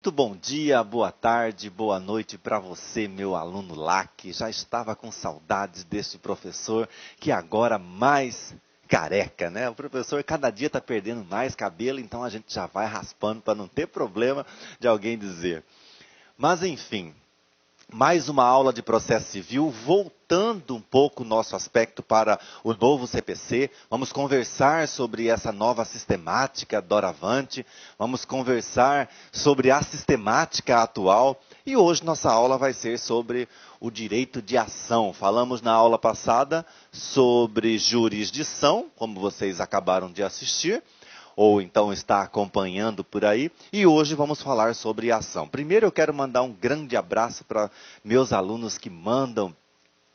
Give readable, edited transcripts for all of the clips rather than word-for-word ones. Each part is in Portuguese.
Muito bom dia, boa tarde, boa noite para você, meu aluno lá, que já estava com saudades deste professor, que agora mais careca, né? O professor cada dia está perdendo mais cabelo, então a gente já vai raspando para não ter problema de alguém dizer. Mas enfim, mais uma aula de processo civil, voltando um pouco o nosso aspecto para o novo CPC, vamos conversar sobre essa nova sistemática doravante, vamos conversar sobre a sistemática atual e hoje nossa aula vai ser sobre o direito de ação. Falamos na aula passada sobre jurisdição, como vocês acabaram de assistir, ou então está acompanhando por aí, e hoje vamos falar sobre ação. Primeiro eu quero mandar um grande abraço para meus alunos que mandam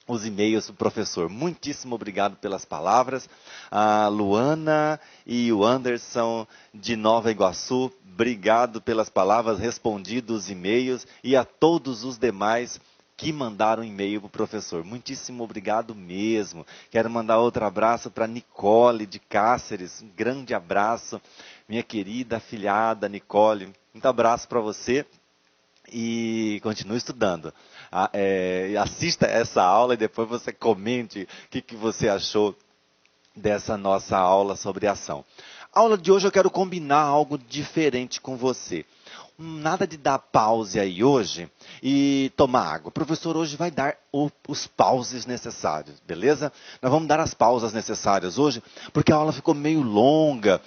os e-mails do professor. Muitíssimo obrigado pelas palavras. A Luana e o Anderson de Nova Iguaçu, obrigado pelas palavras, respondidos os e-mails, e a todos os demais que mandaram e-mail para o professor. Muitíssimo obrigado mesmo. Quero mandar outro abraço para Nicole de Cáceres. Um grande abraço, minha querida afilhada Nicole. Muito abraço para você e continue estudando. Assista essa aula e depois você comente o que você achou dessa nossa aula sobre ação. A aula de hoje eu quero combinar algo diferente com você. Nada de dar pause aí hoje e tomar água. O professor hoje vai dar os pauses necessários, beleza? Nós vamos dar as pausas necessárias hoje, porque a aula ficou meio longa.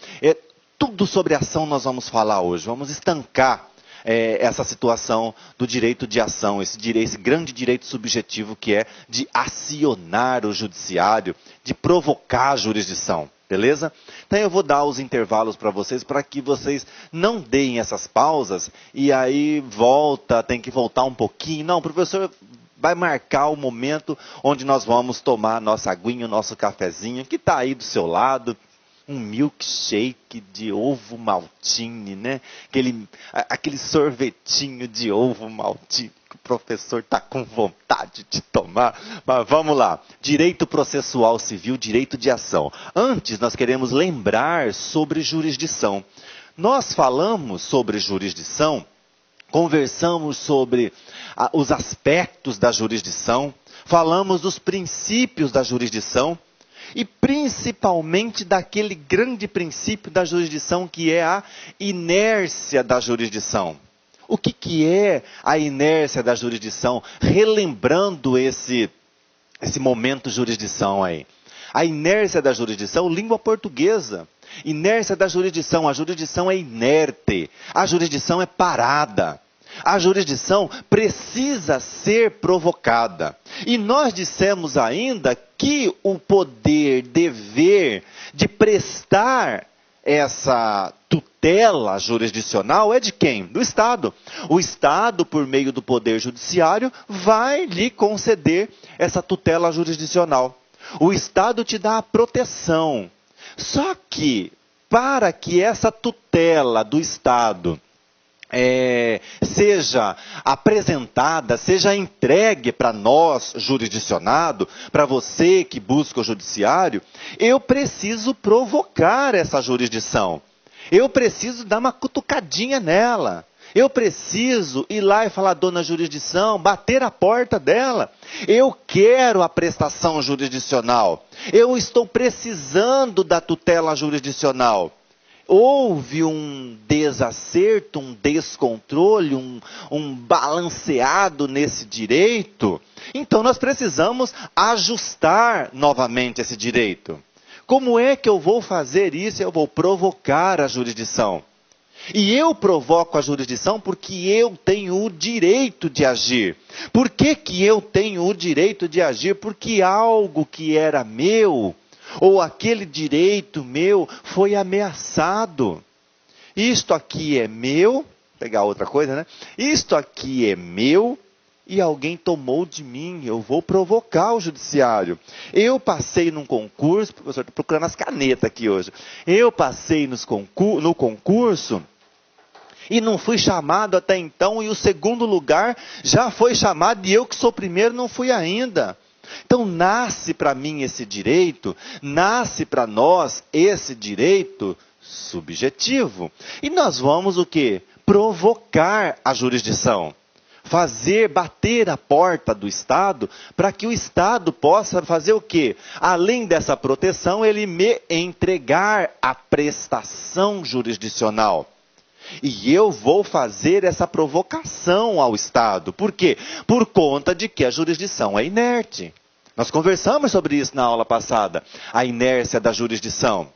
Tudo sobre ação nós vamos falar hoje. Vamos estancar essa situação do direito de ação, esse grande direito subjetivo que é de acionar o judiciário, de provocar a jurisdição. Beleza? Então eu vou dar os intervalos para que vocês não deem essas pausas e aí tem que voltar um pouquinho. Não, o professor vai marcar o momento onde nós vamos tomar nossa aguinha, nosso cafezinho, que está aí do seu lado. Um milkshake de ovo maltine, né? Aquele sorvetinho de ovo maltine que o professor está com vontade de tomar. Mas vamos lá. Direito processual civil, direito de ação. Antes, nós queremos lembrar sobre jurisdição. Nós falamos sobre jurisdição, conversamos sobre os aspectos da jurisdição, falamos dos princípios da jurisdição, e principalmente daquele grande princípio da jurisdição que é a inércia da jurisdição. O que é a inércia da jurisdição? Relembrando esse momento jurisdição aí. A inércia da jurisdição, língua portuguesa. Inércia da jurisdição, a jurisdição é inerte, a jurisdição é parada. A jurisdição precisa ser provocada. E nós dissemos ainda que o dever de prestar essa tutela jurisdicional é de quem? Do Estado. O Estado, por meio do Poder Judiciário, vai lhe conceder essa tutela jurisdicional. O Estado te dá a proteção. Só que, para que essa tutela do Estado seja apresentada, seja entregue para nós, jurisdicionado, para você que busca o judiciário, eu preciso provocar essa jurisdição. Eu preciso dar uma cutucadinha nela. Eu preciso ir lá e falar, dona jurisdição, bater a porta dela. Eu quero a prestação jurisdicional. Eu estou precisando da tutela jurisdicional. Houve um desacerto, um descontrole, um balanceado nesse direito, então nós precisamos ajustar novamente esse direito. Como é que eu vou fazer isso? Eu vou provocar a jurisdição. E eu provoco a jurisdição porque eu tenho o direito de agir. Por que eu tenho o direito de agir? Porque algo que era meu, ou aquele direito meu foi ameaçado. Isto aqui é meu, vou pegar outra coisa, né? Isto aqui é meu e alguém tomou de mim, eu vou provocar o judiciário. Eu passei num concurso, o professor está procurando as canetas aqui hoje. Eu passei no concurso e não fui chamado até então, e o segundo lugar já foi chamado, e eu que sou primeiro não fui ainda. Então nasce para mim esse direito, nasce para nós esse direito subjetivo. E nós vamos o quê? provocar a jurisdição. Fazer bater a porta do Estado para que o Estado possa fazer o quê? Além dessa proteção, ele me entregar a prestação jurisdicional. E eu vou fazer essa provocação ao Estado. Por quê? Por conta de que a jurisdição é inerte. Nós conversamos sobre isso na aula passada, a inércia da jurisdição.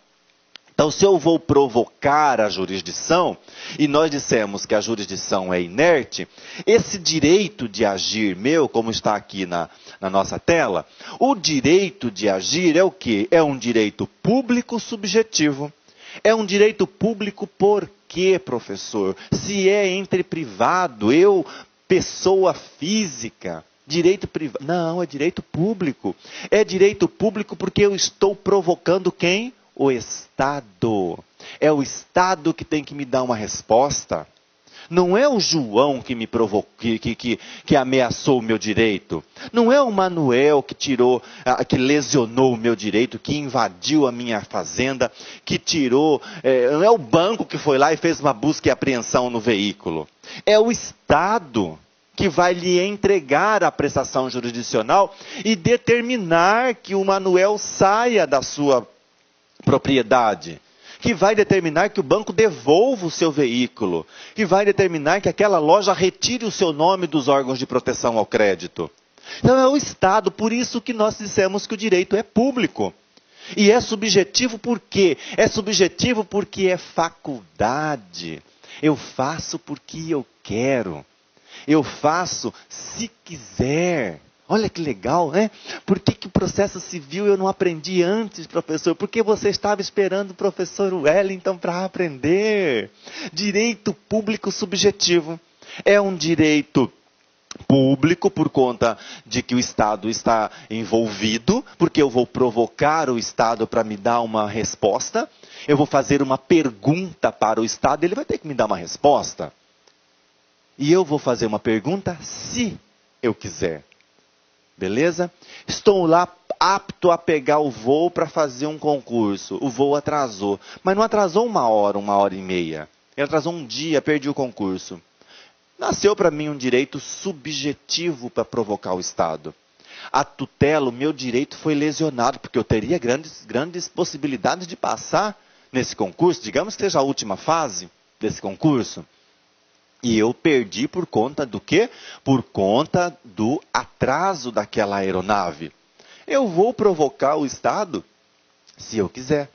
Então, se eu vou provocar a jurisdição, e nós dissemos que a jurisdição é inerte, esse direito de agir meu, como está aqui na nossa tela, o direito de agir é o quê? É um direito público subjetivo. É um direito público por quê, professor? Se é entre privado, eu, pessoa física, direito privado. Não, é direito público. É direito público porque eu estou provocando quem? O Estado. É o Estado que tem que me dar uma resposta. Não é o João que me provocou, que ameaçou o meu direito. Não é o Manuel que lesionou o meu direito, que invadiu a minha fazenda, que tirou. Não é o banco que foi lá e fez uma busca e apreensão no veículo. É o Estado que vai lhe entregar a prestação jurisdicional e determinar que o Manuel saia da sua propriedade, que vai determinar que o banco devolva o seu veículo, que vai determinar que aquela loja retire o seu nome dos órgãos de proteção ao crédito. Então é o Estado, por isso que nós dissemos que o direito é público. E é subjetivo por quê? É subjetivo porque é faculdade. Eu faço porque eu quero. Eu faço se quiser. Olha que legal, né? Por que o processo civil eu não aprendi antes, professor? Porque você estava esperando o professor Wellington para aprender. Direito público subjetivo. É um direito público por conta de que o Estado está envolvido, porque eu vou provocar o Estado para me dar uma resposta. Eu vou fazer uma pergunta para o Estado, ele vai ter que me dar uma resposta. E eu vou fazer uma pergunta se eu quiser. Beleza? Estou lá apto a pegar o voo para fazer um concurso. O voo atrasou. Mas não atrasou 1 hora e meia. Ele atrasou um dia, perdi o concurso. Nasceu para mim um direito subjetivo para provocar o Estado. A tutela, o meu direito foi lesionado, porque eu teria grandes possibilidades de passar nesse concurso. Digamos que seja a última fase desse concurso. E eu perdi por conta do quê? Por conta do atraso daquela aeronave. Eu vou provocar o Estado se eu quiser.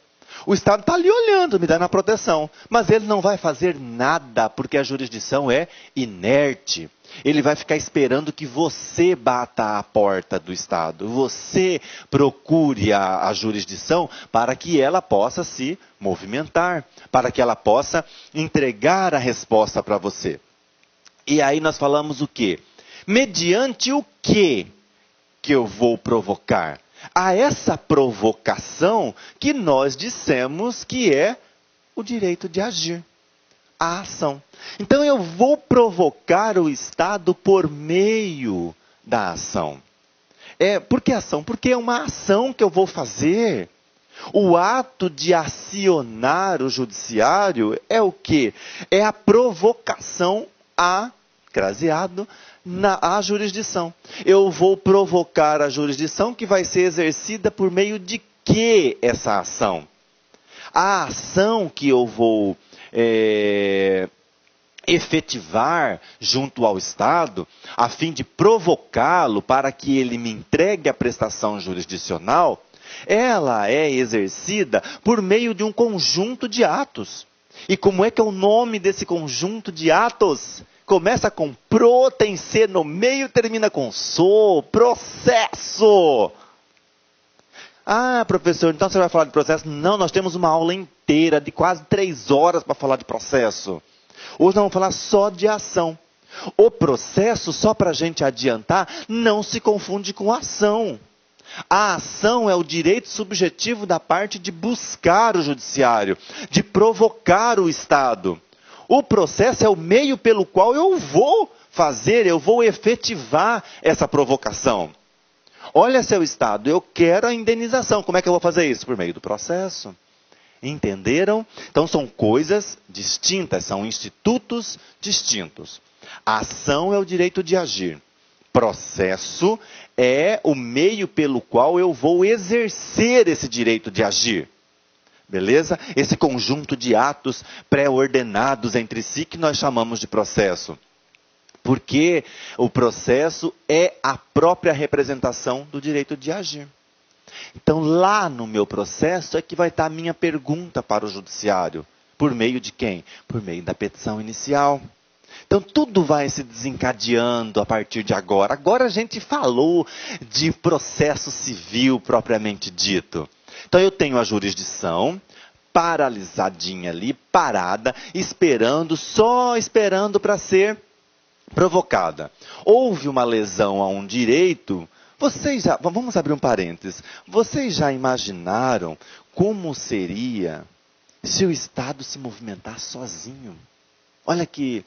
O Estado está ali olhando, me dando a proteção. Mas ele não vai fazer nada, porque a jurisdição é inerte. Ele vai ficar esperando que você bata a porta do Estado. Você procure a jurisdição para que ela possa se movimentar. Para que ela possa entregar a resposta para você. E aí nós falamos o quê? Mediante o quê que eu vou provocar? A essa provocação que nós dissemos que é o direito de agir. A ação. Então eu vou provocar o Estado por meio da ação. Por que ação? Porque é uma ação que eu vou fazer. O ato de acionar o judiciário é o quê? É a provocação craseado à jurisdição. Eu vou provocar a jurisdição que vai ser exercida por meio de que essa ação? A ação que eu vou efetivar junto ao Estado, a fim de provocá-lo para que ele me entregue a prestação jurisdicional, ela é exercida por meio de um conjunto de atos. E como é que é o nome desse conjunto de atos? Começa com pro, tem C no meio, termina com so, processo. Ah, professor, então você vai falar de processo? Não, nós temos uma aula inteira de quase 3 horas para falar de processo. Hoje nós vamos falar só de ação. O processo, só para a gente adiantar, não se confunde com ação. A ação é o direito subjetivo da parte de buscar o judiciário, de provocar o Estado. O processo é o meio pelo qual eu vou efetivar essa provocação. Olha, seu Estado, eu quero a indenização. Como é que eu vou fazer isso? Por meio do processo. Entenderam? Então são coisas distintas, são institutos distintos. A ação é o direito de agir. Processo é o meio pelo qual eu vou exercer esse direito de agir. Beleza? Esse conjunto de atos pré-ordenados entre si que nós chamamos de processo. Porque o processo é a própria representação do direito de agir. Então, lá no meu processo é que vai estar a minha pergunta para o judiciário. Por meio de quem? Por meio da petição inicial. Então, tudo vai se desencadeando a partir de agora. Agora a gente falou de processo civil propriamente dito. Então, eu tenho a jurisdição paralisadinha ali, parada, só esperando para ser provocada. Houve uma lesão a um direito. Vamos abrir um parênteses. Vocês já imaginaram como seria se o Estado se movimentar sozinho? Olha que,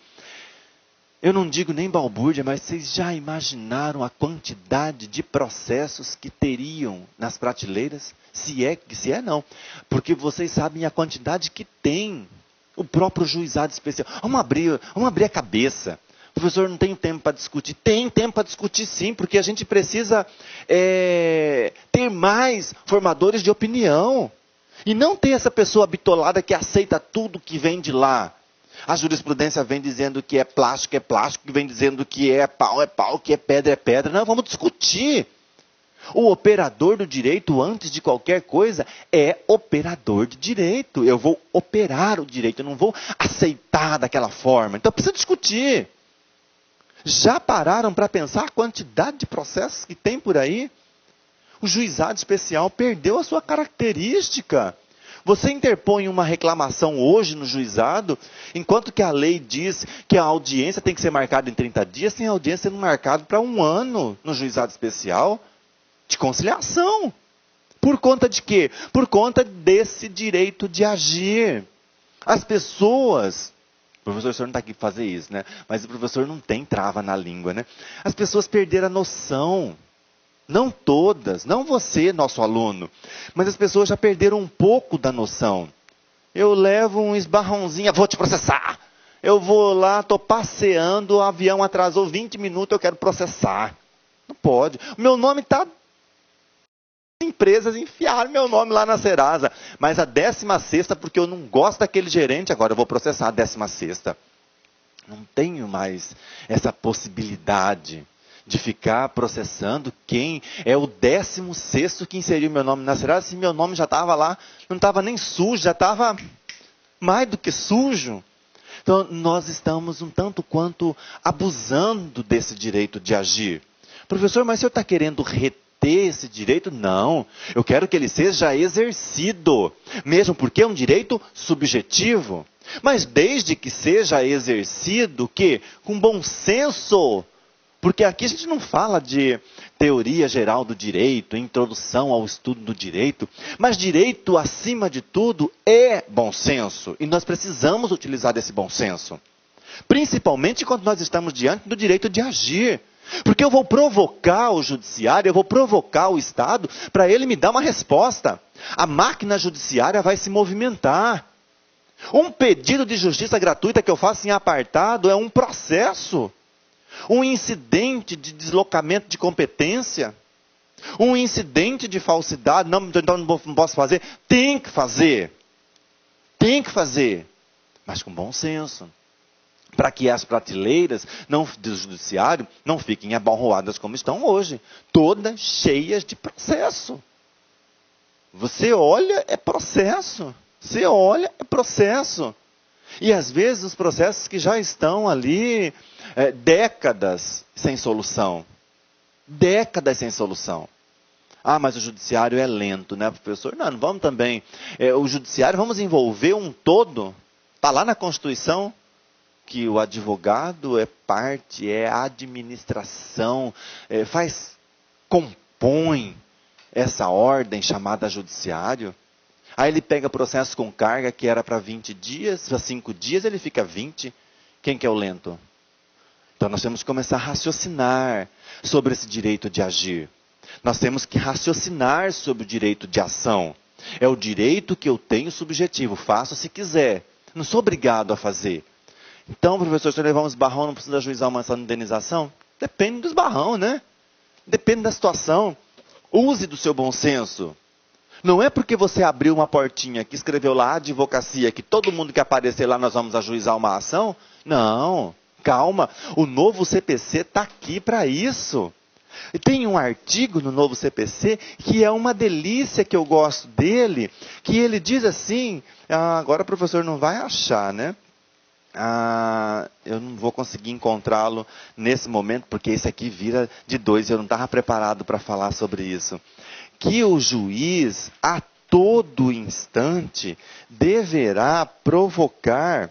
eu não digo nem balbúrdia, mas vocês já imaginaram a quantidade de processos que teriam nas prateleiras? Se é não. Porque vocês sabem a quantidade que tem o próprio juizado especial. Vamos abrir a cabeça. Professor, não tenho tempo para discutir. Tem tempo para discutir sim, porque a gente precisa ter mais formadores de opinião. E não ter essa pessoa bitolada que aceita tudo que vem de lá. A jurisprudência vem dizendo que é plástico, que vem dizendo que é pau, que é pedra. Não, vamos discutir. O operador do direito, antes de qualquer coisa, é operador de direito. Eu vou operar o direito, eu não vou aceitar daquela forma. Então precisa discutir. Já pararam para pensar a quantidade de processos que tem por aí? O juizado especial perdeu a sua característica. Você interpõe uma reclamação hoje no juizado, enquanto que a lei diz que a audiência tem que ser marcada em 30 dias, tem a audiência sendo marcada para 1 ano no juizado especial de conciliação. Por conta de quê? Por conta desse direito de agir. As pessoas... O professor, o senhor não está aqui para fazer isso, né? Mas o professor não tem trava na língua, né? As pessoas perderam a noção. Não todas, não você, nosso aluno. Mas as pessoas já perderam um pouco da noção. Eu levo um esbarrãozinho, vou te processar. Eu vou lá, estou passeando, o avião atrasou 20 minutos, eu quero processar. Não pode. O meu nome está... Empresas enfiaram meu nome lá na Serasa. Mas a 16ª, porque eu não gosto daquele gerente, agora eu vou processar a 16ª. Não tenho mais essa possibilidade de ficar processando quem é o 16º que inseriu meu nome na Serasa, se meu nome já estava lá, não estava nem sujo, já estava mais do que sujo. Então, nós estamos um tanto quanto abusando desse direito de agir. Professor, mas o senhor está querendo reter esse direito? Não, eu quero que ele seja exercido, mesmo porque é um direito subjetivo. Mas desde que seja exercido, que com bom senso, porque aqui a gente não fala de teoria geral do direito, introdução ao estudo do direito, mas direito, acima de tudo, é bom senso. E nós precisamos utilizar desse bom senso. Principalmente quando nós estamos diante do direito de agir. Porque eu vou provocar o judiciário, eu vou provocar o Estado para ele me dar uma resposta. A máquina judiciária vai se movimentar. Um pedido de justiça gratuita que eu faço em apartado é um processo. Um incidente de deslocamento de competência, um incidente de falsidade, então não posso fazer, tem que fazer, mas com bom senso, para que as prateleiras do judiciário não fiquem abarroadas como estão hoje, todas cheias de processo. Você olha, é processo, e às vezes os processos que já estão ali décadas sem solução. Ah, mas o judiciário é lento, né, professor? Não vamos também. O judiciário, vamos envolver um todo. Está lá na Constituição que o advogado é parte, é administração, compõe essa ordem chamada judiciário. Aí ele pega processo com carga que era para 20 dias, para 5 dias, ele fica 20. Quem que é o lento? Então nós temos que começar a raciocinar sobre esse direito de agir. Nós temos que raciocinar sobre o direito de ação. É o direito que eu tenho subjetivo. Faço se quiser. Não sou obrigado a fazer. Então, professor, se eu levar um esbarrão, não precisa ajuizar uma indenização? Depende do esbarrão, né? Depende da situação. Use do seu bom senso. Não é porque você abriu uma portinha que escreveu lá advocacia, que todo mundo que aparecer lá nós vamos ajuizar uma ação. Não, calma. O novo CPC está aqui para isso. E tem um artigo no novo CPC que é uma delícia, que eu gosto dele, que ele diz assim, agora o professor não vai achar, né? Eu não vou conseguir encontrá-lo nesse momento, porque esse aqui vira de 2 e eu não estava preparado para falar sobre isso. Que o juiz, a todo instante, deverá provocar...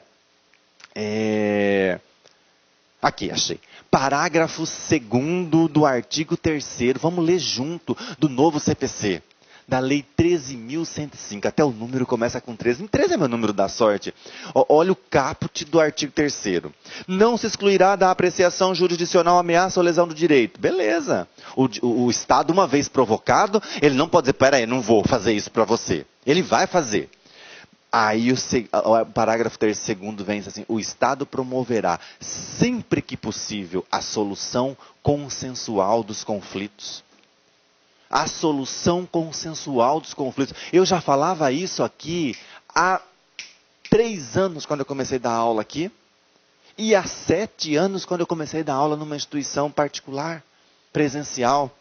Aqui, achei. Parágrafo 2º do artigo 3º, vamos ler junto, do novo CPC. Da Lei 13.105, até o número começa com 13. 13 é meu número da sorte. Olha o caput do artigo 3º. Não se excluirá da apreciação jurisdicional ameaça ou lesão do direito. Beleza. O Estado, uma vez provocado, ele não pode dizer, peraí, não vou fazer isso para você. Ele vai fazer. Aí o parágrafo 2º vem assim, o Estado promoverá, sempre que possível, a solução consensual dos conflitos. A solução consensual dos conflitos. Eu já falava isso aqui há 3 anos, quando eu comecei a dar aula aqui. E há 7 anos, quando eu comecei a dar aula numa instituição particular, presencial.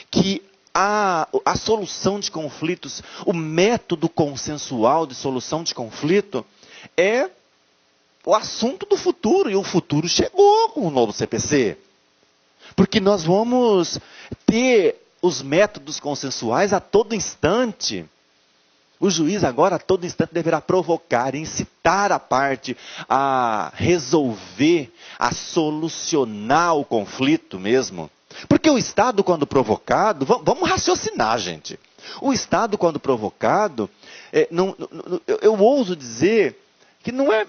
Que a solução de conflitos, o método consensual de solução de conflito, é o assunto do futuro. E o futuro chegou com o novo CPC. Porque nós vamos ter os métodos consensuais a todo instante. O juiz agora a todo instante deverá provocar, incitar a parte a resolver, a solucionar o conflito mesmo. Porque o Estado, quando provocado, vamos raciocinar, gente. O Estado, quando provocado, eu ouso dizer que não é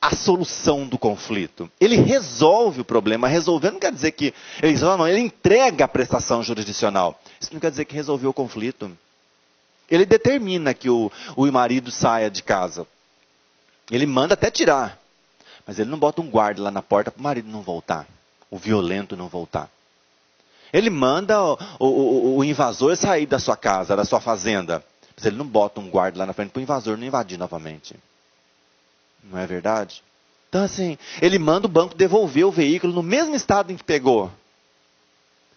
a solução do conflito. Ele resolve o problema. Resolver não quer dizer que ele resolve, não. Ele entrega a prestação jurisdicional. Isso não quer dizer que resolveu o conflito. Ele determina que o marido saia de casa. Ele manda até tirar. Mas ele não bota um guarda lá na porta para o marido não voltar. O violento não voltar. Ele manda o invasor sair da sua casa, da sua fazenda. Mas ele não bota um guarda lá na frente para o invasor não invadir novamente. Não é verdade? Então assim, ele manda o banco devolver o veículo no mesmo estado em que pegou.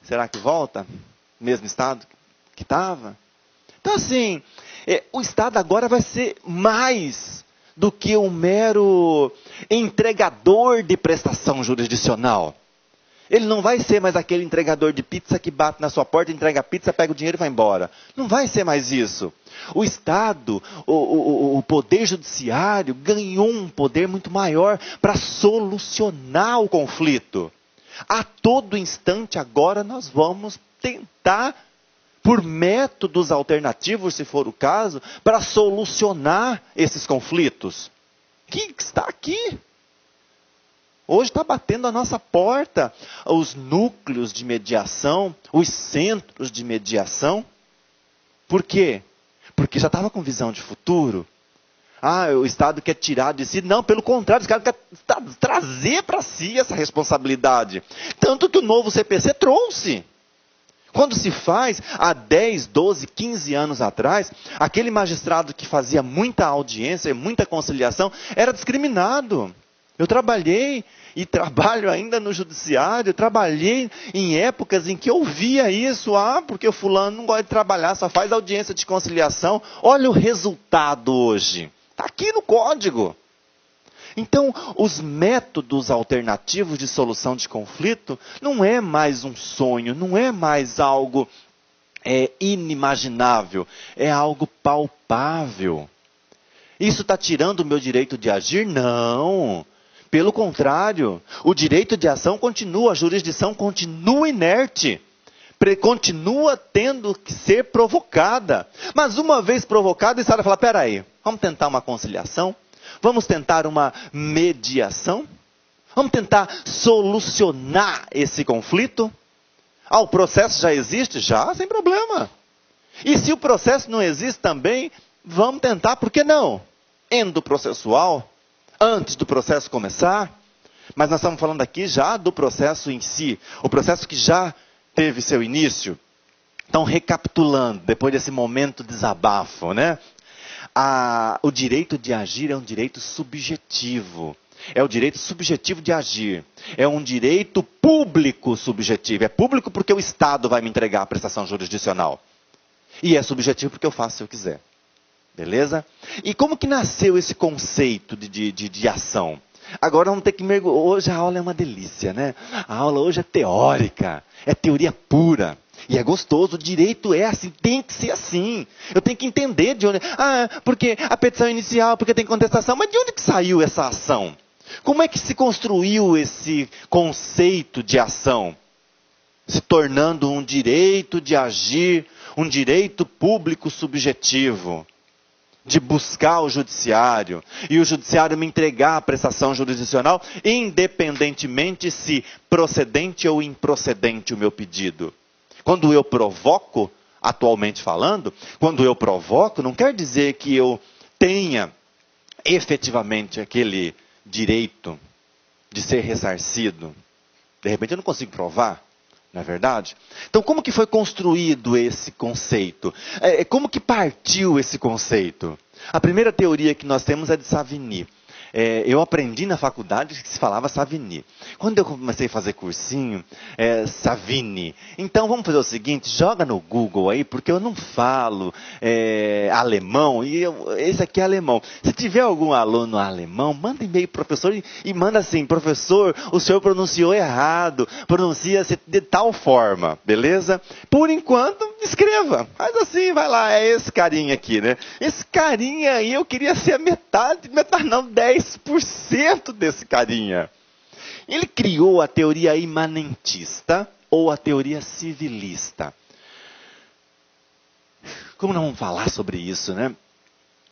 Será que volta? No mesmo estado que estava? Então assim, o Estado agora vai ser mais do que um mero entregador de prestação jurisdicional. Ele não vai ser mais aquele entregador de pizza que bate na sua porta, entrega a pizza, pega o dinheiro e vai embora. Não vai ser mais isso. O Estado, o poder judiciário, ganhou um poder muito maior para solucionar o conflito. A todo instante agora nós vamos tentar, por métodos alternativos, se for o caso, para solucionar esses conflitos. Que está aqui. Hoje está batendo a nossa porta os núcleos de mediação, os centros de mediação. Por quê? Porque já estava com visão de futuro. O Estado quer tirar de si. Não, pelo contrário, o Estado quer trazer para si essa responsabilidade. Tanto que o novo CPC trouxe. Quando se faz, há 10, 12, 15 anos atrás, aquele magistrado que fazia muita audiência, muita conciliação, era discriminado. Eu trabalhei e trabalho ainda no judiciário, trabalhei em épocas em que eu via isso, porque o fulano não gosta de trabalhar, só faz audiência de conciliação. Olha o resultado hoje, está aqui no código. Então, os métodos alternativos de solução de conflito não é mais um sonho, não é mais algo inimaginável, é algo palpável. Isso está tirando o meu direito de agir? Não. Pelo contrário, o direito de ação continua, a jurisdição continua inerte, continua tendo que ser provocada. Mas uma vez provocada, o Estado vai falar, peraí, vamos tentar uma conciliação? Vamos tentar uma mediação? Vamos tentar solucionar esse conflito? O processo já existe? Já, sem problema. E se o processo não existe também, vamos tentar, por que não? Endoprocessual, antes do processo começar. Mas nós estamos falando aqui já do processo em si, o processo que já teve seu início. Então, recapitulando, depois desse momento de desabafo, né? O direito de agir é um direito subjetivo. É o direito subjetivo de agir. É um direito público subjetivo. É público porque o Estado vai me entregar a prestação jurisdicional. E é subjetivo porque eu faço se eu quiser. Beleza? E como que nasceu esse conceito de ação? Agora vamos ter que mergulhar. Hoje a aula é uma delícia, né? A aula hoje é teórica. É teoria pura. E é gostoso, o direito é assim, tem que ser assim. Eu tenho que entender de onde... porque a petição inicial, porque tem contestação. Mas de onde que saiu essa ação? Como é que se construiu esse conceito de ação? Se tornando um direito de agir, um direito público subjetivo. De buscar o judiciário. E o judiciário me entregar a prestação jurisdicional, independentemente se procedente ou improcedente o meu pedido. Quando eu provoco, atualmente falando, quando eu provoco, não quer dizer que eu tenha efetivamente aquele direito de ser ressarcido. De repente eu não consigo provar, não é verdade? Então como que foi construído esse conceito? Como que partiu esse conceito? A primeira teoria que nós temos é de Savigny. Eu aprendi na faculdade que se falava Savigny. Quando eu comecei a fazer cursinho, Savigny. Então vamos fazer o seguinte, joga no Google aí, porque eu não falo alemão, e esse aqui é alemão. Se tiver algum aluno alemão, manda e-mail pro professor e manda assim, professor, o senhor pronunciou errado, pronuncia-se de tal forma, beleza? Por enquanto, escreva. Faz assim, vai lá, é esse carinha aqui, né? Esse carinha aí, eu queria ser a metade não, 10% desse carinha. Ele criou a teoria imanentista ou a teoria civilista. Como não vamos falar sobre isso, né?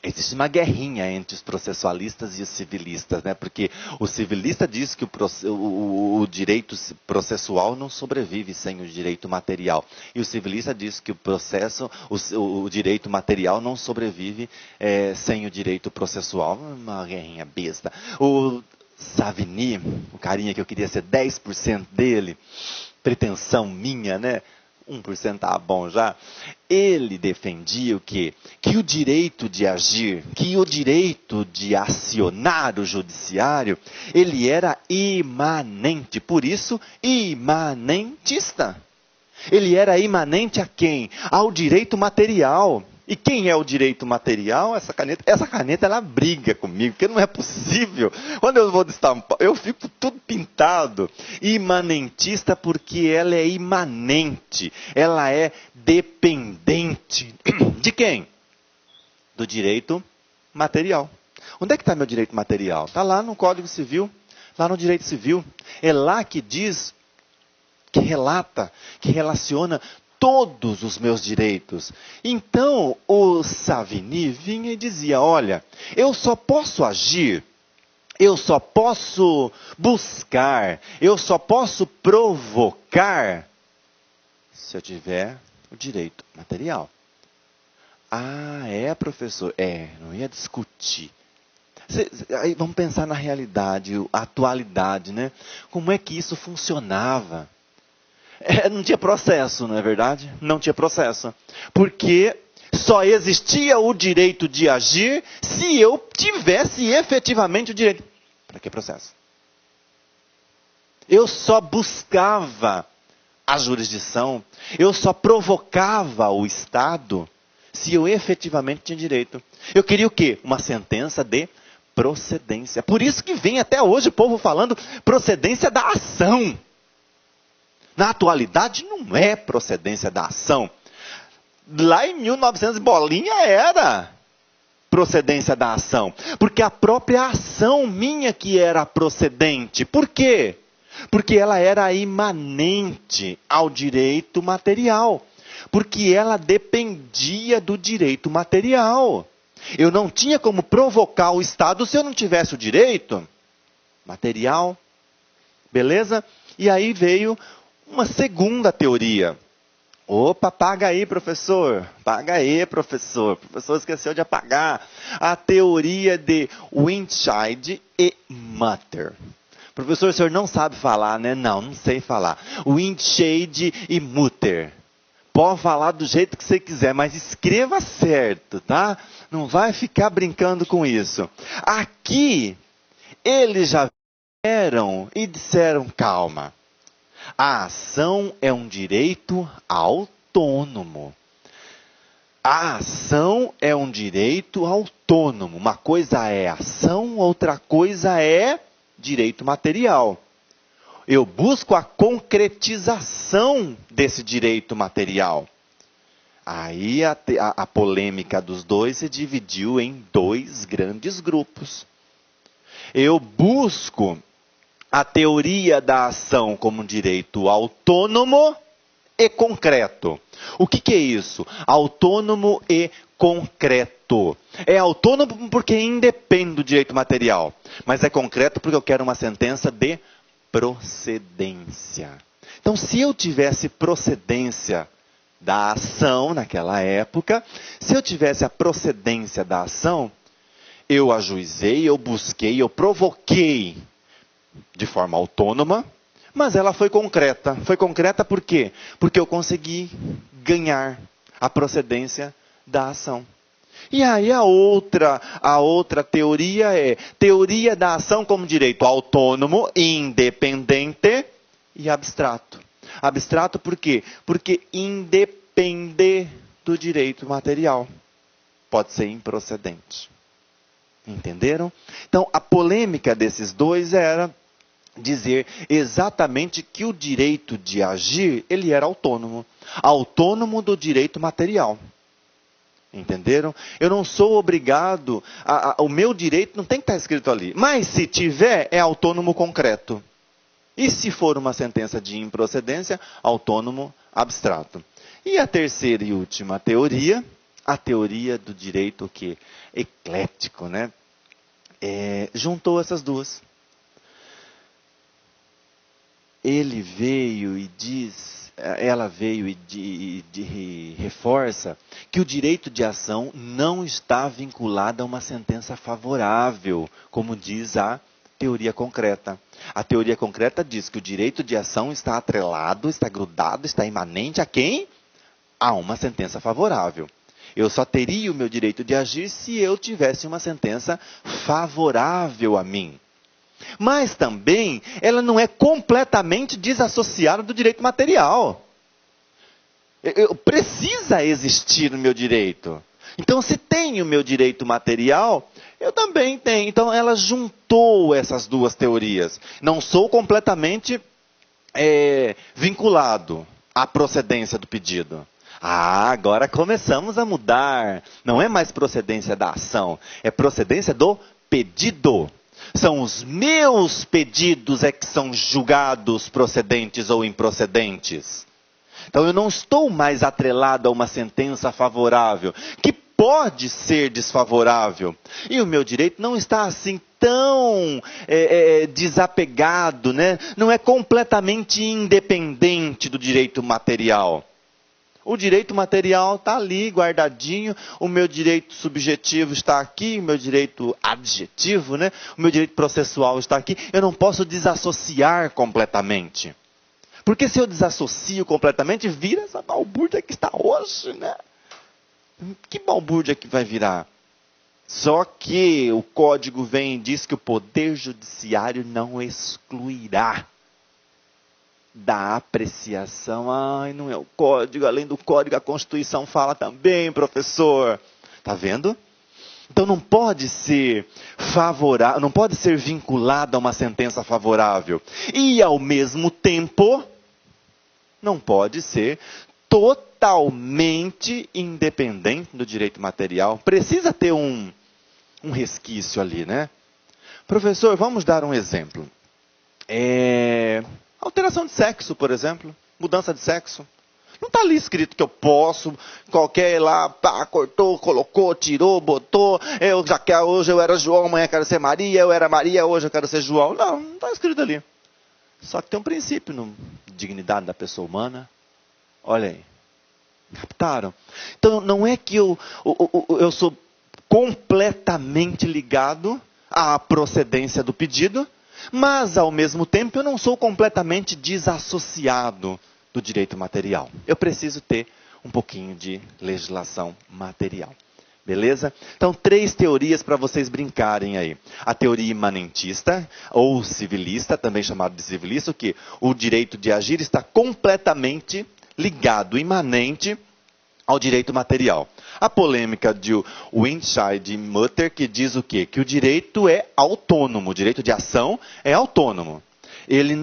Existe uma guerrinha entre os processualistas e os civilistas, né? Porque o civilista diz que o direito processual não sobrevive sem o direito material. E o civilista diz que o direito material não sobrevive sem o direito processual. Uma guerrinha besta. O Savigny, o carinha que eu queria ser 10% dele, pretensão minha, né? 1% tá bom já. Ele defendia o quê? Que o direito de agir, que o direito de acionar o judiciário, ele era imanente, por isso imanentista. Ele era imanente a quem? Ao direito material. E quem é o direito material? Essa caneta ela briga comigo, porque não é possível. Quando eu vou destampar, eu fico tudo pintado. Imanentista porque ela é imanente, ela é dependente. De quem? Do direito material. Onde é que está meu direito material? Está lá no Código Civil, lá no direito civil. É lá que diz, que relata, que relaciona todos os meus direitos. Então, o Savigny vinha e dizia, olha, eu só posso agir, eu só posso buscar, eu só posso provocar se eu tiver o direito material. Professor? Não ia discutir. Aí vamos pensar na realidade, a atualidade, né? Como é que isso funcionava? Não tinha processo, não é verdade? Não tinha processo. Porque só existia o direito de agir se eu tivesse efetivamente o direito. Para que processo? Eu só buscava a jurisdição, eu só provocava o Estado se eu efetivamente tinha direito. Eu queria o quê? Uma sentença de procedência. Por isso que vem até hoje o povo falando procedência da ação. Na atualidade não é procedência da ação. Lá em 1900 bolinha era procedência da ação. Porque a própria ação minha que era procedente. Por quê? Porque ela era imanente ao direito material. Porque ela dependia do direito material. Eu não tinha como provocar o Estado se eu não tivesse o direito material. Beleza? E aí veio uma segunda teoria, Opa, paga aí, professor. Paga aí, professor. O professor esqueceu de apagar. A teoria de Windscheid e Mutter. Professor, o senhor não sabe falar, né? Não, não sei falar. Windscheid e Mutter. Pode falar do jeito que você quiser, mas escreva certo, tá? Não vai ficar brincando com isso. Aqui, eles já vieram e disseram, calma. A ação é um direito autônomo. A ação é um direito autônomo. Uma coisa é ação, outra coisa é direito material. Eu busco a concretização desse direito material. Aí a polêmica dos dois se dividiu em dois grandes grupos. Eu busco a teoria da ação como um direito autônomo e concreto. O que é isso? Autônomo e concreto. É autônomo porque independe do direito material, mas é concreto porque eu quero uma sentença de procedência. Então, se eu tivesse procedência da ação naquela época, se eu tivesse a procedência da ação, eu ajuizei, eu busquei, eu provoquei de forma autônoma, mas ela foi concreta. Foi concreta por quê? Porque eu consegui ganhar a procedência da ação. E aí a outra teoria é teoria da ação como direito autônomo, independente e abstrato. Abstrato por quê? Porque independe do direito material. Pode ser improcedente. Entenderam? Então, a polêmica desses dois era dizer exatamente que o direito de agir, ele era autônomo. Autônomo do direito material. Entenderam? Eu não sou obrigado, o meu direito não tem que estar escrito ali. Mas se tiver, é autônomo concreto. E se for uma sentença de improcedência, autônomo abstrato. E a terceira e última teoria, a teoria do direito que eclético, né? Juntou essas duas. Ele veio e diz, ela veio e reforça que o direito de ação não está vinculado a uma sentença favorável, como diz a teoria concreta. A teoria concreta diz que o direito de ação está atrelado, está grudado, está imanente a quem? A uma sentença favorável. Eu só teria o meu direito de agir se eu tivesse uma sentença favorável a mim. Mas também, ela não é completamente desassociada do direito material. Precisa existir o meu direito. Então, se tem o meu direito material, eu também tenho. Então, ela juntou essas duas teorias. Não sou completamente vinculado à procedência do pedido. Agora começamos a mudar. Não é mais procedência da ação, é procedência do pedido. São os meus pedidos que são julgados procedentes ou improcedentes. Então eu não estou mais atrelado a uma sentença favorável, que pode ser desfavorável. E o meu direito não está assim tão desapegado, né? Não é completamente independente do direito material. O direito material está ali, guardadinho. O meu direito subjetivo está aqui. O meu direito adjetivo, né? O meu direito processual está aqui. Eu não posso desassociar completamente. Porque se eu desassocio completamente, vira essa balbúrdia que está hoje, né? Que balbúrdia que vai virar? Só que o código vem e diz que o poder judiciário não excluirá da apreciação. Ai, não é o código, além do código a Constituição fala também, professor. Está vendo? Então não pode ser favorável, não pode ser vinculado a uma sentença favorável. E ao mesmo tempo, não pode ser totalmente independente do direito material. Precisa ter um resquício ali, né? Professor, vamos dar um exemplo. Alteração de sexo, por exemplo. Mudança de sexo. Não está ali escrito que eu posso, qualquer lá, pá, cortou, colocou, tirou, botou. Hoje eu era João, amanhã eu quero ser Maria, eu era Maria, hoje eu quero ser João. Não está escrito ali. Só que tem um princípio na dignidade da pessoa humana. Olha aí. Captaram? Então, não é que eu sou completamente ligado à procedência do pedido, mas, ao mesmo tempo, eu não sou completamente desassociado do direito material. Eu preciso ter um pouquinho de legislação material. Beleza? Então, 3 teorias para vocês brincarem aí. A teoria imanentista, ou civilista, também chamado de civilista, que o direito de agir está completamente ligado, imanente ao direito material. A polêmica de Winshide e Mutter, que diz o quê? Que o direito é autônomo, o direito de ação é autônomo. Ele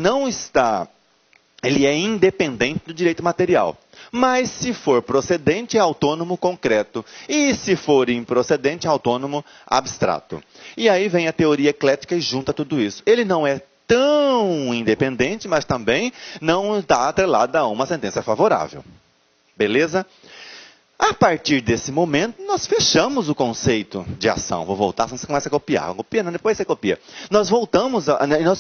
é independente do direito material. Mas se for procedente, é autônomo concreto. E se for improcedente, é autônomo abstrato. E aí vem a teoria eclética e junta tudo isso. Ele não é tão independente, mas também não está atrelado a uma sentença favorável. Beleza? A partir desse momento, nós fechamos o conceito de ação. Vou voltar, senão você começa a copiar. Copia, não, depois você copia. Nós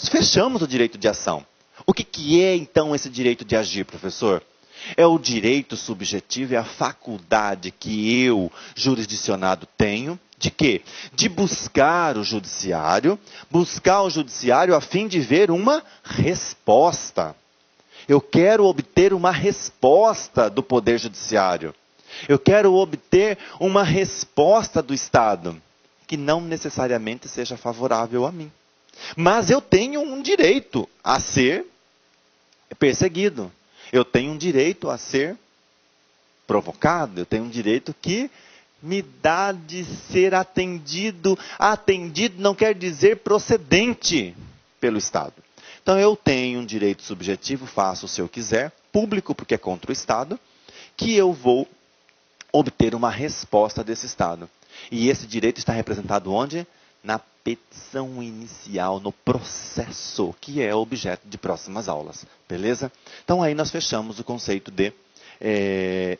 fechamos o direito de ação. O que é, então, esse direito de agir, professor? É o direito subjetivo, é a faculdade que eu, jurisdicionado, tenho. De quê? De buscar o judiciário a fim de ver uma resposta. Eu quero obter uma resposta do Poder Judiciário. Eu quero obter uma resposta do Estado, que não necessariamente seja favorável a mim. Mas eu tenho um direito a ser perseguido. Eu tenho um direito a ser provocado. Eu tenho um direito que me dá de ser atendido. Atendido não quer dizer procedente pelo Estado. Então eu tenho um direito subjetivo, faço se eu quiser, público porque é contra o Estado, que eu vou obter uma resposta desse Estado. E esse direito está representado onde? Na petição inicial, no processo, que é objeto de próximas aulas. Beleza? Então aí nós fechamos o conceito de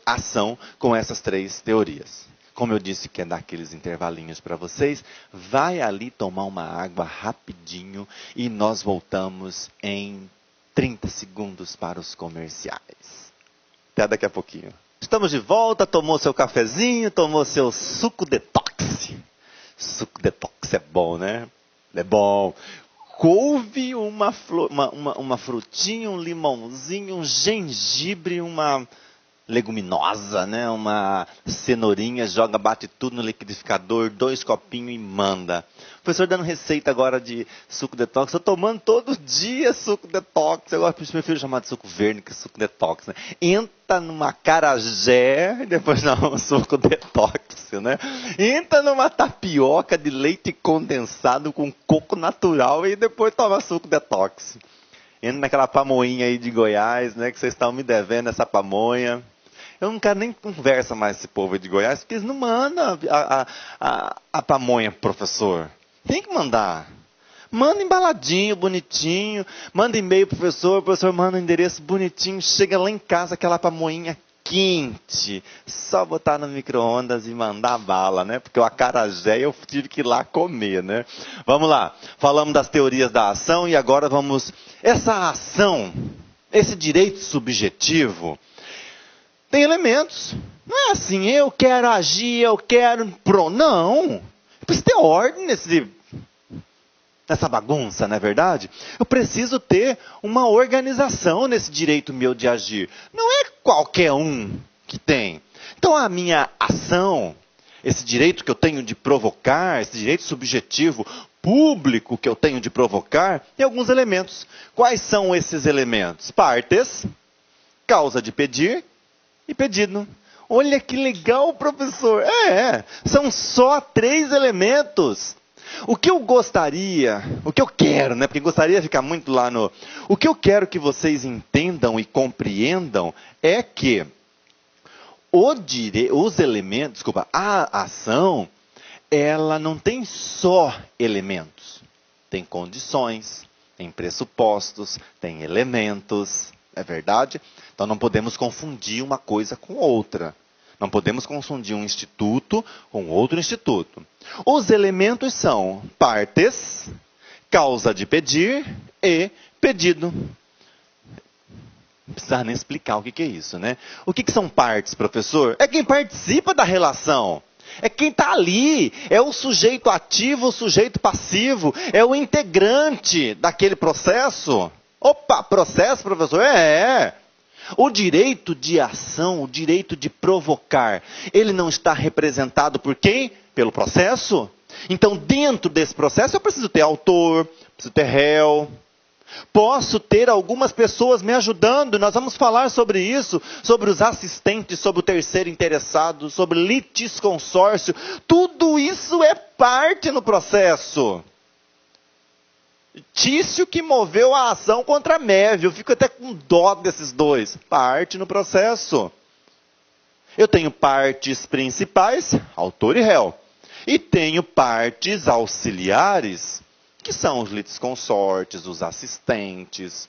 ação com essas 3 teorias. Como eu disse que é dar aqueles intervalinhos para vocês, vai ali tomar uma água rapidinho e nós voltamos em 30 segundos para os comerciais. Até daqui a pouquinho. Estamos de volta, tomou seu cafezinho, tomou seu suco detox. Suco detox é bom, né? É bom. Couve, uma frutinha, um limãozinho, um gengibre, uma leguminosa, né? Uma cenourinha, bate tudo no liquidificador, 2 copinhos e manda. O professor dando receita agora de suco detox. Eu tomando todo dia suco detox. Eu prefiro chamar de suco verde que suco detox. Né? Entra numa acarajé e depois não, suco detox. Né? Entra numa tapioca de leite condensado com coco natural e depois toma suco detox. Entra naquela pamonha aí de Goiás, né? Que vocês estão me devendo essa pamonha. Eu não quero nem conversa mais com esse povo aí de Goiás, porque eles não mandam a pamonha, professor. Tem que mandar. Manda embaladinho, bonitinho. Manda e-mail, professor. O professor manda um endereço bonitinho. Chega lá em casa, aquela pamonhinha quente. Só botar no micro-ondas e mandar bala, né? Porque o acarajé eu tive que ir lá comer, né? Vamos lá. Falamos das teorias da ação e agora vamos... Essa ação, esse direito subjetivo, tem elementos. Não é assim, eu quero agir, eu quero... Não. Precisa ter ordem nessa bagunça, não é verdade? Eu preciso ter uma organização nesse direito meu de agir. Não é qualquer um que tem. Então a minha ação, esse direito que eu tenho de provocar, esse direito subjetivo público que eu tenho de provocar, tem alguns elementos. Quais são esses elementos? Partes, causa de pedir e pedido. Olha que legal, professor. São só 3 elementos. O que eu gostaria, o que eu quero, né? Porque gostaria de ficar muito lá no... O que eu quero que vocês entendam e compreendam é que os elementos, a ação, ela não tem só elementos. Tem condições, tem pressupostos, tem elementos, é verdade? Então não podemos confundir uma coisa com outra. Não podemos confundir um instituto com outro instituto. Os elementos são partes, causa de pedir e pedido. Não precisa nem explicar o que é isso, né? O que são partes, professor? É quem participa da relação. É quem está ali. É o sujeito ativo, o sujeito passivo. É o integrante daquele processo. Opa, processo, professor? É. O direito de ação, o direito de provocar, ele não está representado por quem? Pelo processo. Então, dentro desse processo, eu preciso ter autor, preciso ter réu. Posso ter algumas pessoas me ajudando, nós vamos falar sobre isso, sobre os assistentes, sobre o terceiro interessado, sobre litisconsórcio. Tudo isso é parte no processo. Tício que moveu a ação contra Mévio, eu fico até com dó desses dois. Parte no processo. Eu tenho partes principais, autor e réu. E tenho partes auxiliares, que são os litisconsortes, os assistentes,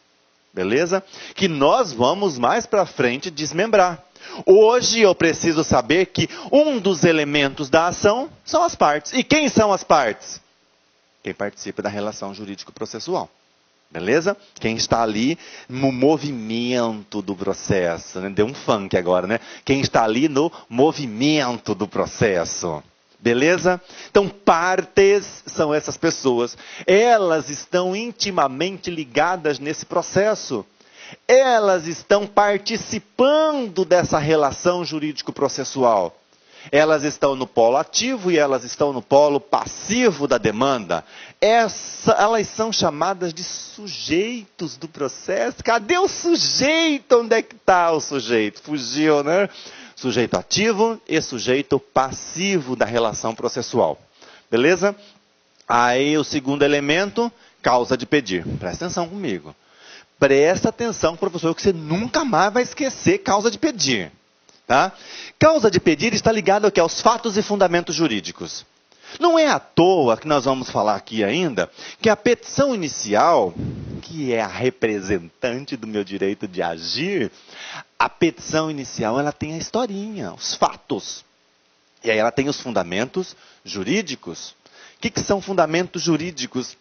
beleza? Que nós vamos mais para frente desmembrar. Hoje eu preciso saber que um dos elementos da ação são as partes. E quem são as partes? Quem participa da relação jurídico-processual. Beleza? Quem está ali no movimento do processo. Né? Deu um funk agora, né? Quem está ali no movimento do processo. Beleza? Então, partes são essas pessoas. Elas estão intimamente ligadas nesse processo. Elas estão participando dessa relação jurídico-processual. Elas estão no polo ativo e elas estão no polo passivo da demanda. Elas são chamadas de sujeitos do processo. Cadê o sujeito? Onde é que está o sujeito? Fugiu, né? Sujeito ativo e sujeito passivo da relação processual. Beleza? Aí o segundo elemento, causa de pedir. Presta atenção comigo. Presta atenção, professor, que você nunca mais vai esquecer causa de pedir. Tá? Causa de pedir está ligada ao que? Aos fatos e fundamentos jurídicos. Não é à toa que nós vamos falar aqui ainda que a petição inicial, que é a representante do meu direito de agir, a petição inicial ela tem a historinha, os fatos. E aí ela tem os fundamentos jurídicos. O que são fundamentos jurídicos?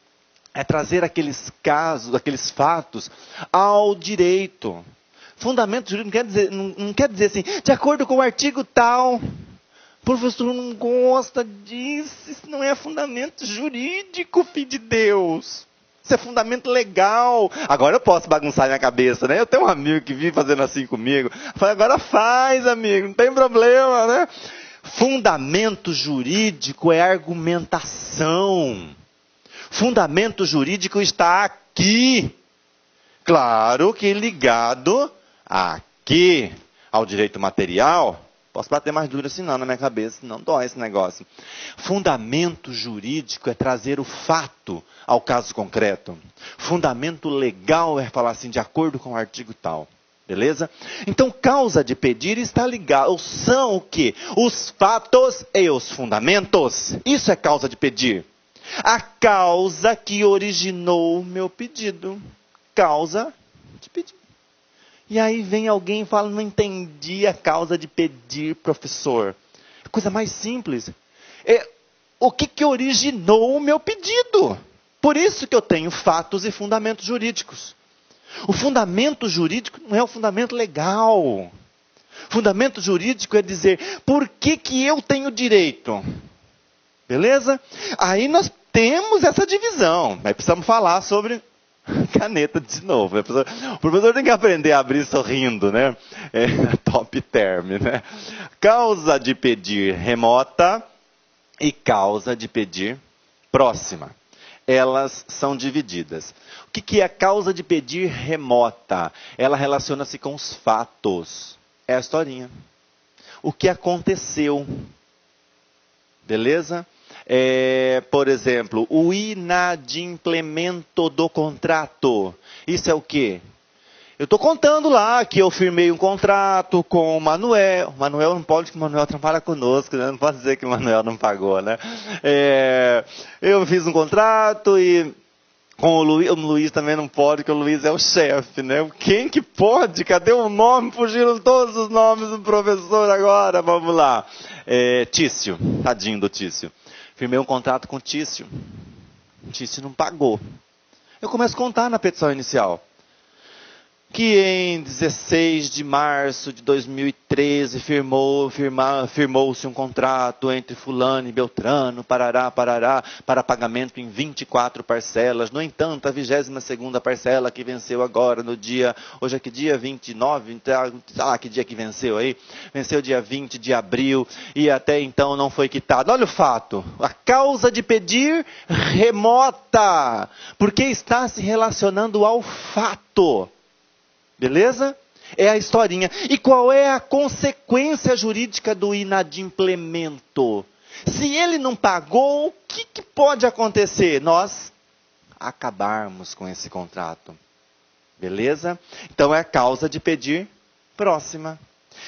É trazer aqueles casos, aqueles fatos ao direito. Fundamento jurídico não quer dizer assim, de acordo com o artigo tal. Professor, não gosta disso, isso não é fundamento jurídico, filho de Deus. Isso é fundamento legal. Agora eu posso bagunçar minha cabeça, né? Eu tenho um amigo que vive fazendo assim comigo. Eu falo, agora faz, amigo, não tem problema, né? Fundamento jurídico é argumentação. Fundamento jurídico está aqui. Claro que ligado aqui ao direito material. Posso bater mais duro assim não na minha cabeça, não dói esse negócio. Fundamento jurídico é trazer o fato ao caso concreto. Fundamento legal é falar assim, de acordo com o artigo tal. Beleza? Então, causa de pedir está ligado. São o quê? Os fatos e os fundamentos. Isso é causa de pedir. A causa que originou o meu pedido. Causa de pedir. E aí vem alguém e fala, não entendi a causa de pedir, professor. Coisa mais simples. O que originou o meu pedido? Por isso que eu tenho fatos e fundamentos jurídicos. O fundamento jurídico não é o fundamento legal. Fundamento jurídico é dizer, por que eu tenho direito? Beleza? Aí nós temos essa divisão. Aí precisamos falar sobre caneta de novo. O professor tem que aprender a abrir sorrindo, né? É top term, né? Causa de pedir remota e causa de pedir próxima. Elas são divididas. O que é a causa de pedir remota? Ela relaciona-se com os fatos. É a historinha. O que aconteceu. Beleza? Por exemplo, o inadimplemento do contrato. Isso é o quê? Eu estou contando lá que eu firmei um contrato com o Manuel. O Manuel não pode, que o Manuel trabalha conosco, né? Não pode dizer que o Manuel não pagou, né? Eu fiz um contrato e com o Luiz também não pode, porque o Luiz é o chefe, né? Quem que pode? Cadê o nome? Fugiram todos os nomes do professor agora. Vamos lá. Tício, tadinho do Tício. Firmei um contrato com o Tício. O Tício não pagou. Eu começo a contar na petição inicial. que em 16 de março de 2013 firmou-se um contrato entre fulano e Beltrano, parará, para pagamento em 24 parcelas. No entanto, a 22ª parcela que venceu agora no dia, hoje é que dia? 29, que dia que venceu aí? Venceu dia 20 de abril e até então não foi quitada. Olha o fato, a causa de pedir remota, porque está se relacionando ao fato. Beleza? É a historinha. E qual é a consequência jurídica do inadimplemento? Se ele não pagou, o que pode acontecer? Nós acabarmos com esse contrato. Beleza? Então é a causa de pedir próxima.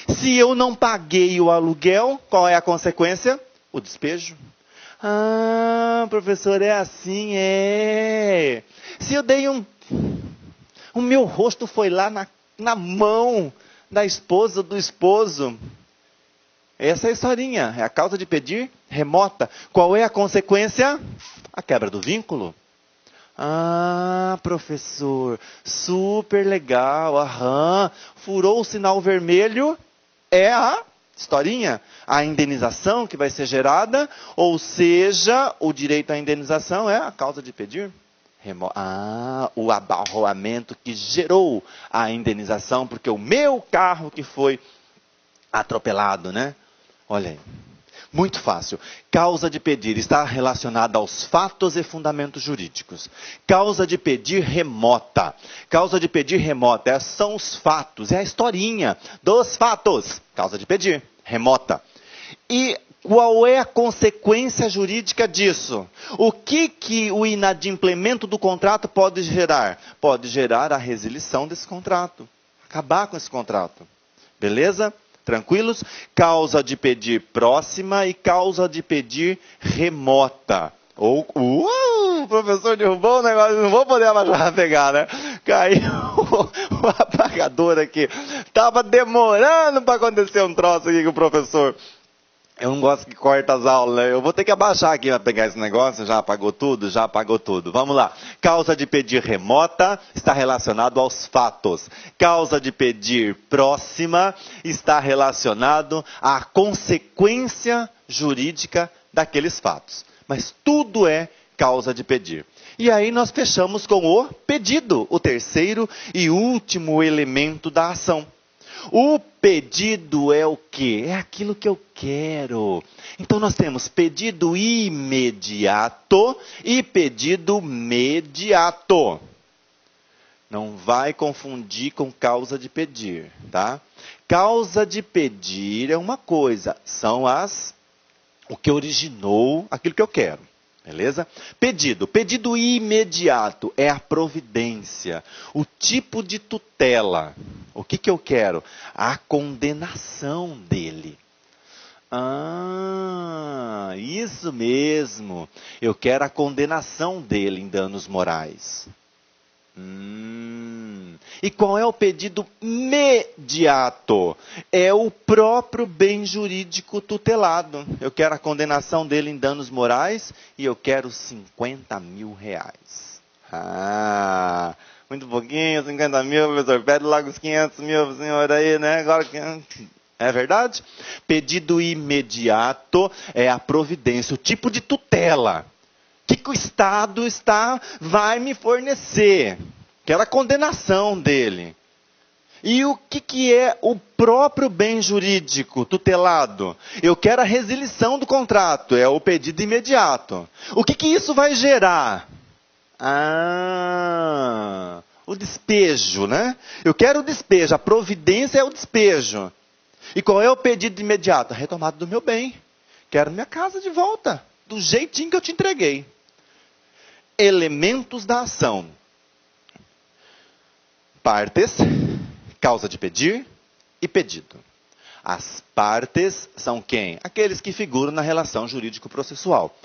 Se eu não paguei o aluguel, qual é a consequência? O despejo. Ah, professor, é assim, é. Se eu dei o meu rosto foi lá na mão da esposa, do esposo. Essa é a historinha. É a causa de pedir remota. Qual é a consequência? A quebra do vínculo. Ah, professor, super legal. Aham. Furou o sinal vermelho. É a historinha. A indenização que vai ser gerada. Ou seja, o direito à indenização é a causa de pedir. O abarroamento que gerou a indenização, porque o meu carro que foi atropelado, né? Olha aí. Muito fácil. Causa de pedir está relacionada aos fatos e fundamentos jurídicos. Causa de pedir remota. Causa de pedir remota são os fatos, é a historinha dos fatos. Causa de pedir remota. E qual é a consequência jurídica disso? O que o inadimplemento do contrato pode gerar? Pode gerar a resilição desse contrato. Acabar com esse contrato. Beleza? Tranquilos? Causa de pedir próxima e causa de pedir remota. O professor derrubou o negócio, não vou poder abaixar para pegar, né? Caiu o apagador aqui. Estava demorando para acontecer um troço aqui com o professor. Eu não gosto que corta as aulas, né? Eu vou ter que abaixar aqui para pegar esse negócio. Já apagou tudo? Já apagou tudo. Vamos lá. Causa de pedir remota está relacionado aos fatos. Causa de pedir próxima está relacionado à consequência jurídica daqueles fatos. Mas tudo é causa de pedir. E aí nós fechamos com o pedido, o terceiro e último elemento da ação. O pedido é o quê? É aquilo que eu quero. Então nós temos pedido imediato e pedido mediato. Não vai confundir com causa de pedir, tá? Causa de pedir é uma coisa, são o que originou aquilo que eu quero. Beleza? Pedido imediato é a providência, o tipo de tutela. O que eu quero? A condenação dele. Ah, isso mesmo. Eu quero a condenação dele em danos morais. E qual é o pedido mediato? É o próprio bem jurídico tutelado. Eu quero a condenação dele em danos morais e eu quero 50 mil reais. Ah, muito pouquinho, 50 mil, professor. Pede logo os 500 mil, senhor, aí, né? Agora, é verdade? Pedido imediato é a providência, o tipo de tutela. O que o Estado vai me fornecer? Quero a condenação dele. E o que é o próprio bem jurídico tutelado? Eu quero a resilição do contrato, é o pedido imediato. O que isso vai gerar? O despejo, né? Eu quero o despejo, a providência é o despejo. E qual é o pedido imediato? A retomada do meu bem. Quero minha casa de volta, do jeitinho que eu te entreguei. Elementos da ação. Partes, causa de pedir e pedido. As partes são quem? Aqueles que figuram na relação jurídico-processual.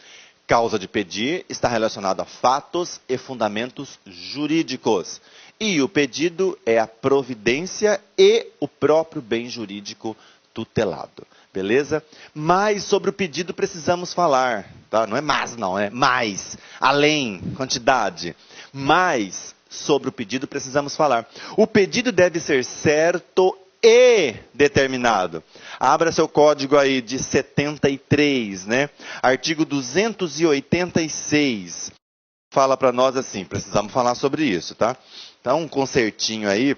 Causa de pedir está relacionado a fatos e fundamentos jurídicos. E o pedido é a providência e o próprio bem jurídico tutelado. Beleza? Mais sobre o pedido precisamos falar. Tá? Não é mais, não. É mais. Além. Quantidade. Mas sobre o pedido precisamos falar. O pedido deve ser certo e determinado. Abra seu código aí de 73, né? Artigo 286. Fala para nós assim, precisamos falar sobre isso, tá? Então, um concertinho aí,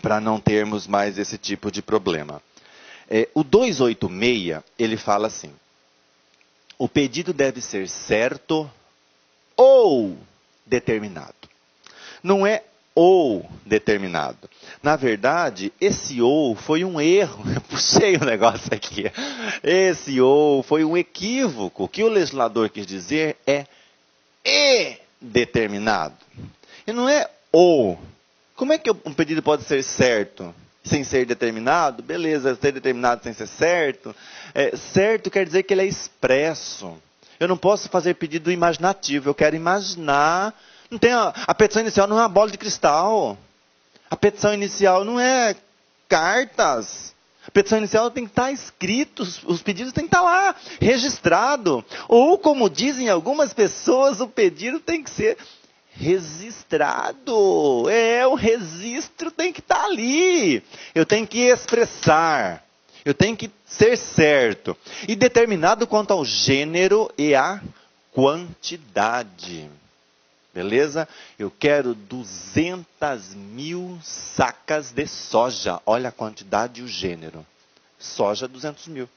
para não termos mais esse tipo de problema. O 286, ele fala assim, o pedido deve ser certo ou determinado. Não é ou determinado. Na verdade, esse ou foi um erro. Puxei o negócio aqui. Esse ou foi um equívoco. O que o legislador quis dizer é e determinado. E não é ou. Como é que um pedido pode ser certo sem ser determinado? Beleza, ser determinado sem ser certo. Certo quer dizer que ele é expresso. Eu não posso fazer pedido imaginativo. Eu quero imaginar. Não tem a petição inicial não é uma bola de cristal. A petição inicial não é cartas. A petição inicial tem que estar escrito, os pedidos têm que estar lá, registrado. Ou, como dizem algumas pessoas, o pedido tem que ser registrado. O registro tem que estar ali. Eu tenho que expressar. Eu tenho que ser certo. E determinado quanto ao gênero e à quantidade. Beleza? Eu quero 200.000 sacas de soja. Olha a quantidade e o gênero. Soja, 200.000.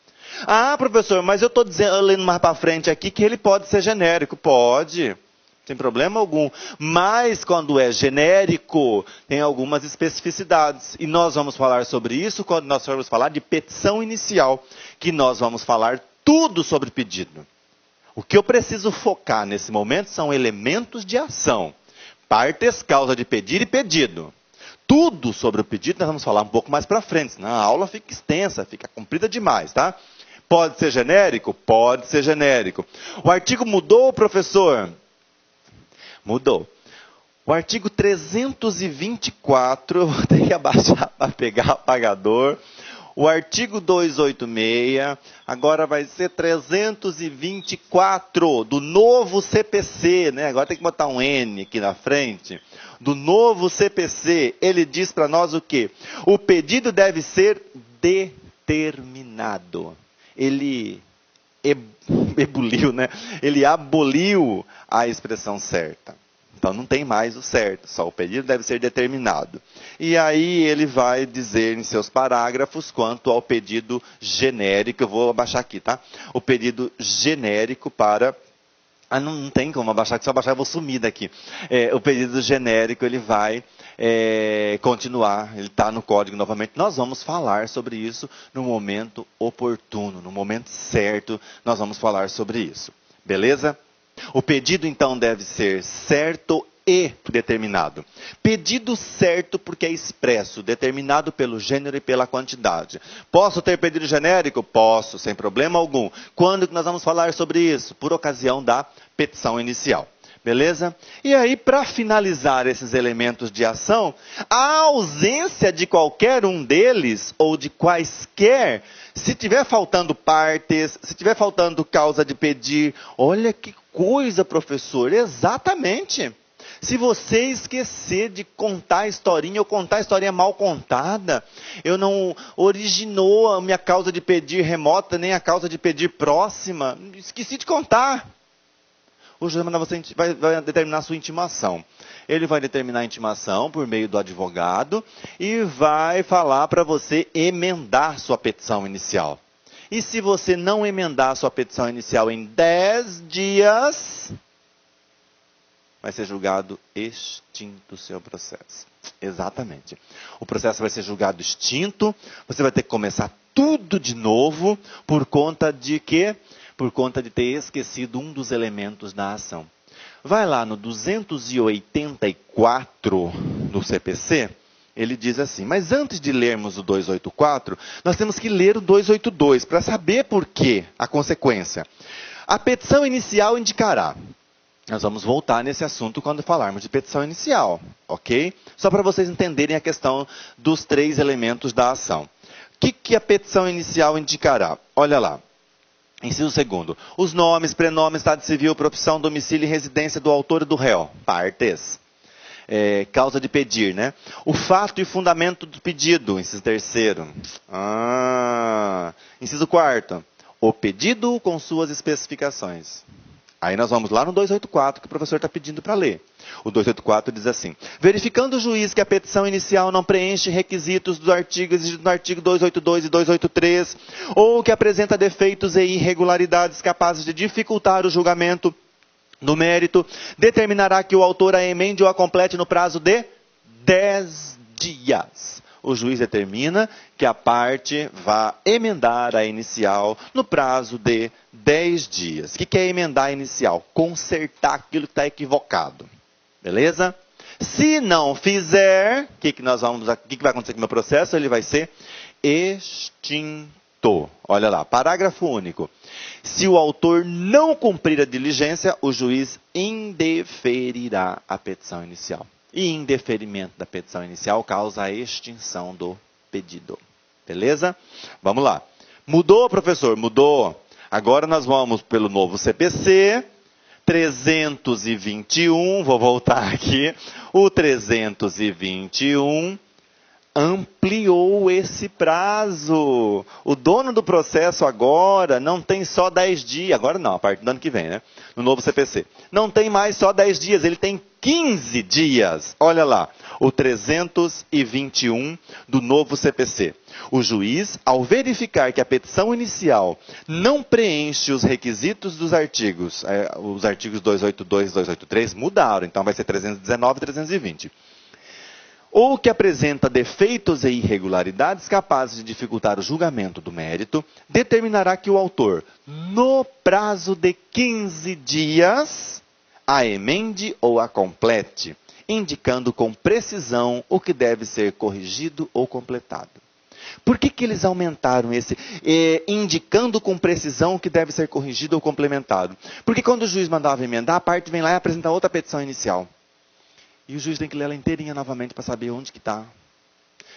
Ah, professor, mas eu estou lendo mais para frente aqui que ele pode ser genérico. Pode, sem problema algum. Mas quando é genérico, tem algumas especificidades. E nós vamos falar sobre isso quando nós formos falar de petição inicial. Que nós vamos falar tudo sobre pedido. O que eu preciso focar nesse momento são elementos de ação. Partes, causa de pedir e pedido. Tudo sobre o pedido nós vamos falar um pouco mais para frente, senão a aula fica extensa, fica comprida demais, tá? Pode ser genérico? Pode ser genérico. O artigo mudou, professor? Mudou. O artigo 324, eu vou ter que abaixar para pegar o apagador. O artigo 286, agora vai ser 324 do novo CPC, né? Agora tem que botar um N aqui na frente. Do novo CPC, ele diz para nós o quê? O pedido deve ser determinado. Ele ebuliu, né? Ele aboliu a expressão certa. Então não tem mais o certo, só o pedido deve ser determinado. E aí ele vai dizer em seus parágrafos quanto ao pedido genérico, eu vou abaixar aqui, tá? O pedido genérico para... não tem como abaixar, que se eu abaixar eu vou sumir daqui. O pedido genérico ele vai continuar, ele está no código novamente. Nós vamos falar sobre isso no momento oportuno, no momento certo, nós vamos falar sobre isso. Beleza? O pedido, então, deve ser certo e determinado. Pedido certo porque é expresso, determinado pelo gênero e pela quantidade. Posso ter pedido genérico? Posso, sem problema algum. Quando que nós vamos falar sobre isso? Por ocasião da petição inicial. Beleza? E aí, para finalizar esses elementos de ação, a ausência de qualquer um deles, ou de quaisquer, se tiver faltando partes, se tiver faltando causa de pedir, olha que coisa, professor, exatamente. Se você esquecer de contar a historinha, ou contar a historinha mal contada, eu não originou a minha causa de pedir remota, nem a causa de pedir próxima, esqueci de contar. O juiz vai determinar a sua intimação. Ele vai determinar a intimação por meio do advogado e vai falar para você emendar sua petição inicial. E se você não emendar sua petição inicial em 10 dias, vai ser julgado extinto o seu processo. Exatamente. O processo vai ser julgado extinto, você vai ter que começar tudo de novo, por conta de quê? Por conta de ter esquecido um dos elementos da ação. Vai lá no 284 do CPC, ele diz assim, mas antes de lermos o 284, nós temos que ler o 282, para saber por quê, a consequência. A petição inicial indicará. Nós vamos voltar nesse assunto quando falarmos de petição inicial, ok? Só para vocês entenderem a questão dos 3 elementos da ação. O que a petição inicial indicará? Olha lá. Inciso 2º. Os nomes, prenomes, estado civil, profissão, domicílio e residência do autor e do réu. Partes. causa de pedir, né? O fato e fundamento do pedido, inciso terceiro. Inciso quarto. O pedido com suas especificações. Aí nós vamos lá no 284 que o professor está pedindo para ler. O 284 diz assim: verificando o juiz que a petição inicial não preenche requisitos do artigo 282 e 283, ou que apresenta defeitos e irregularidades capazes de dificultar o julgamento no mérito, determinará que o autor a emende ou a complete no prazo de 10 dias. O juiz determina que a parte vá emendar a inicial no prazo de 10 dias. O que é emendar a inicial? Consertar aquilo que está equivocado. Beleza? Se não fizer, o que vai acontecer com o meu processo? Ele vai ser extinto. Olha lá, parágrafo único. Se o autor não cumprir a diligência, o juiz indeferirá a petição inicial. E indeferimento da petição inicial causa a extinção do pedido. Beleza? Vamos lá. Mudou, professor? Mudou. Agora nós vamos pelo novo CPC 321. Vou voltar aqui. O 321 ampliou esse prazo. O dono do processo agora não tem só 10 dias. Agora não, a partir do ano que vem, né? No novo CPC. Não tem mais só 10 dias, ele tem 15 dias. Olha lá, o 321 do novo CPC. O juiz, ao verificar que a petição inicial não preenche os requisitos dos artigos, os artigos 282 e 283 mudaram, então vai ser 319 e 320. Ou que apresenta defeitos e irregularidades capazes de dificultar o julgamento do mérito, determinará que o autor, no prazo de 15 dias, a emende ou a complete, indicando com precisão o que deve ser corrigido ou completado. Por que eles aumentaram esse, indicando com precisão o que deve ser corrigido ou complementado? Porque quando o juiz mandava emendar, a parte vem lá e apresenta outra petição inicial. E o juiz tem que ler ela inteirinha novamente para saber onde que está.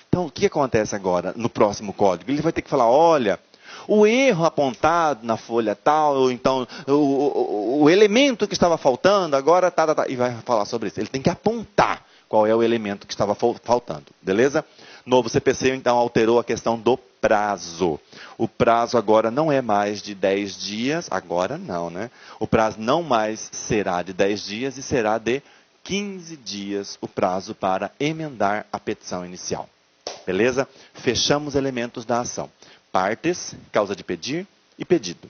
Então, o que acontece agora no próximo código? Ele vai ter que falar, olha, o erro apontado na folha tal, ou então o elemento que estava faltando, agora tá, e vai falar sobre isso. Ele tem que apontar qual é o elemento que estava faltando, beleza? Novo CPC, então, alterou a questão do prazo. O prazo agora não é mais de 10 dias, agora não, né? O prazo não mais será de 10 dias e será de 15 dias o prazo para emendar a petição inicial. Beleza? Fechamos elementos da ação. Partes, causa de pedir e pedido.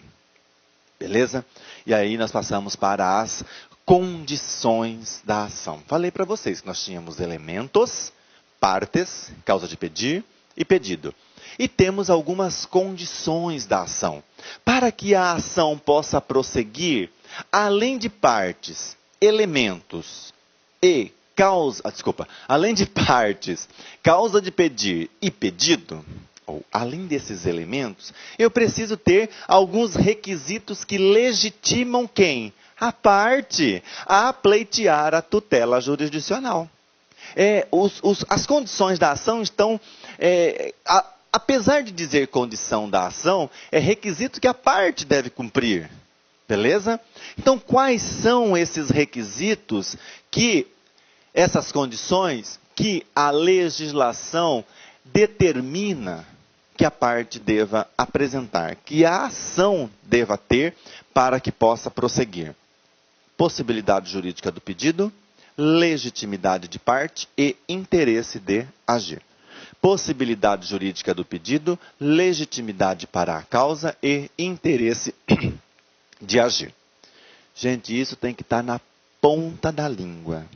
Beleza? E aí nós passamos para as condições da ação. Falei para vocês que nós tínhamos elementos, partes, causa de pedir e pedido. E temos algumas condições da ação. Para que a ação possa prosseguir, além de partes, elementos e além de partes, causa de pedir e pedido, ou além desses elementos, eu preciso ter alguns requisitos que legitimam quem? A parte a pleitear a tutela jurisdicional. As condições da ação estão, apesar de dizer condição da ação, é requisito que a parte deve cumprir. Beleza? Então, quais são esses requisitos essas condições que a legislação determina que a parte deva apresentar, que a ação deva ter para que possa prosseguir? Possibilidade jurídica do pedido, legitimidade de parte e interesse de agir. Possibilidade jurídica do pedido, legitimidade para a causa e interesse de agir. Gente, isso tem que estar na ponta da língua.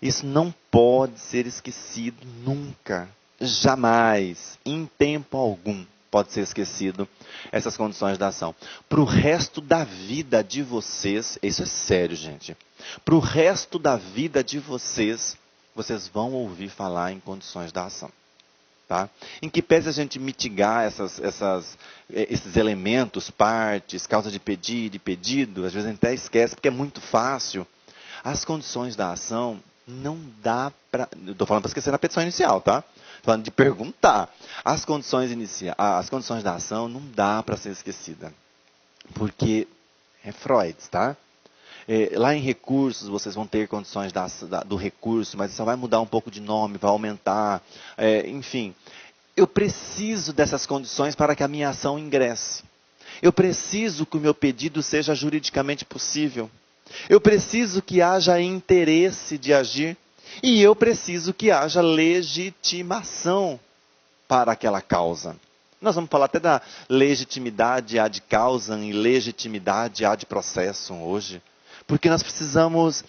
Isso não pode ser esquecido nunca, jamais, em tempo algum pode ser esquecido essas condições da ação. Para o resto da vida de vocês, isso é sério, gente. Para o resto da vida de vocês, vocês vão ouvir falar em condições da ação. Tá? Em que pese a gente mitigar esses elementos, partes, causa de pedir e pedido, às vezes a gente até esquece, porque é muito fácil. As condições da ação não dá para... Estou falando para esquecer na petição inicial, tá? Estou falando de perguntar. As condições da ação não dá para ser esquecida. Porque é Freud, tá? Lá em recursos, vocês vão ter condições do recurso, mas só vai mudar um pouco de nome, vai aumentar, enfim. Eu preciso dessas condições para que a minha ação ingresse. Eu preciso que o meu pedido seja juridicamente possível. Eu preciso que haja interesse de agir. E eu preciso que haja legitimação para aquela causa. Nós vamos falar até da legitimidade ad causam e legitimidade ad processum hoje. Porque nós precisamos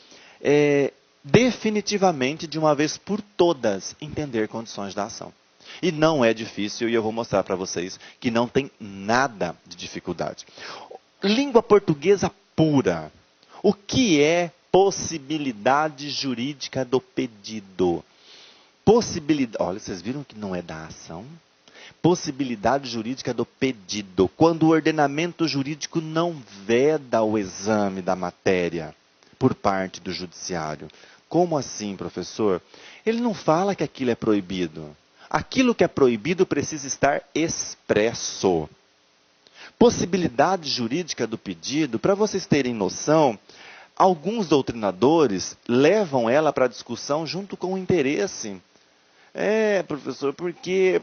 definitivamente, de uma vez por todas, entender condições da ação. E não é difícil, e eu vou mostrar para vocês que não tem nada de dificuldade. Língua portuguesa pura. O que é possibilidade jurídica do pedido? Olha, vocês viram que não é da ação? Possibilidade jurídica do pedido. Quando o ordenamento jurídico não veda o exame da matéria por parte do judiciário. Como assim, professor? Ele não fala que aquilo é proibido. Aquilo que é proibido precisa estar expresso. Possibilidade jurídica do pedido, para vocês terem noção, alguns doutrinadores levam ela para discussão junto com o interesse. Professor, porque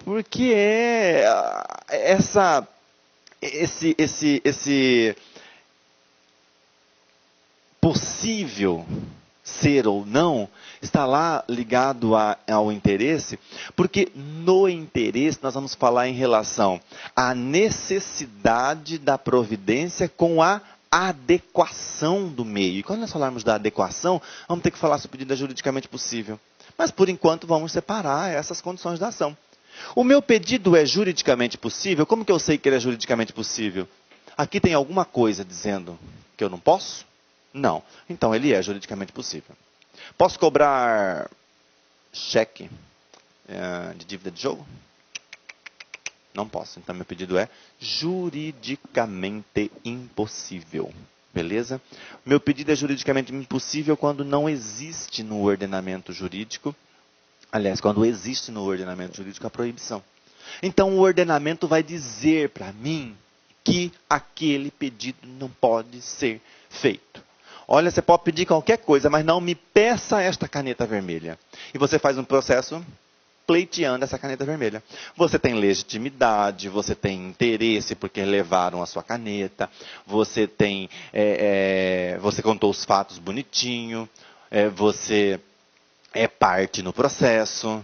esse possível ser ou não está lá ligado ao interesse, porque no interesse nós vamos falar em relação à necessidade da providência com a adequação do meio. E quando nós falarmos da adequação, vamos ter que falar se o pedido é juridicamente possível. Mas, por enquanto, vamos separar essas condições da ação. O meu pedido é juridicamente possível? Como que eu sei que ele é juridicamente possível? Aqui tem alguma coisa dizendo que eu não posso? Não. Então, ele é juridicamente possível. Posso cobrar cheque de dívida de jogo? Não posso. Então, meu pedido é juridicamente impossível. Beleza? Meu pedido é juridicamente impossível quando não existe no ordenamento jurídico. Aliás, quando existe no ordenamento jurídico a proibição. Então, o ordenamento vai dizer para mim que aquele pedido não pode ser feito. Olha, você pode pedir qualquer coisa, mas não me peça esta caneta vermelha. E você faz um processo pleiteando essa caneta vermelha. Você tem legitimidade, você tem interesse porque levaram a sua caneta, você tem, você contou os fatos bonitinho, você é parte no processo,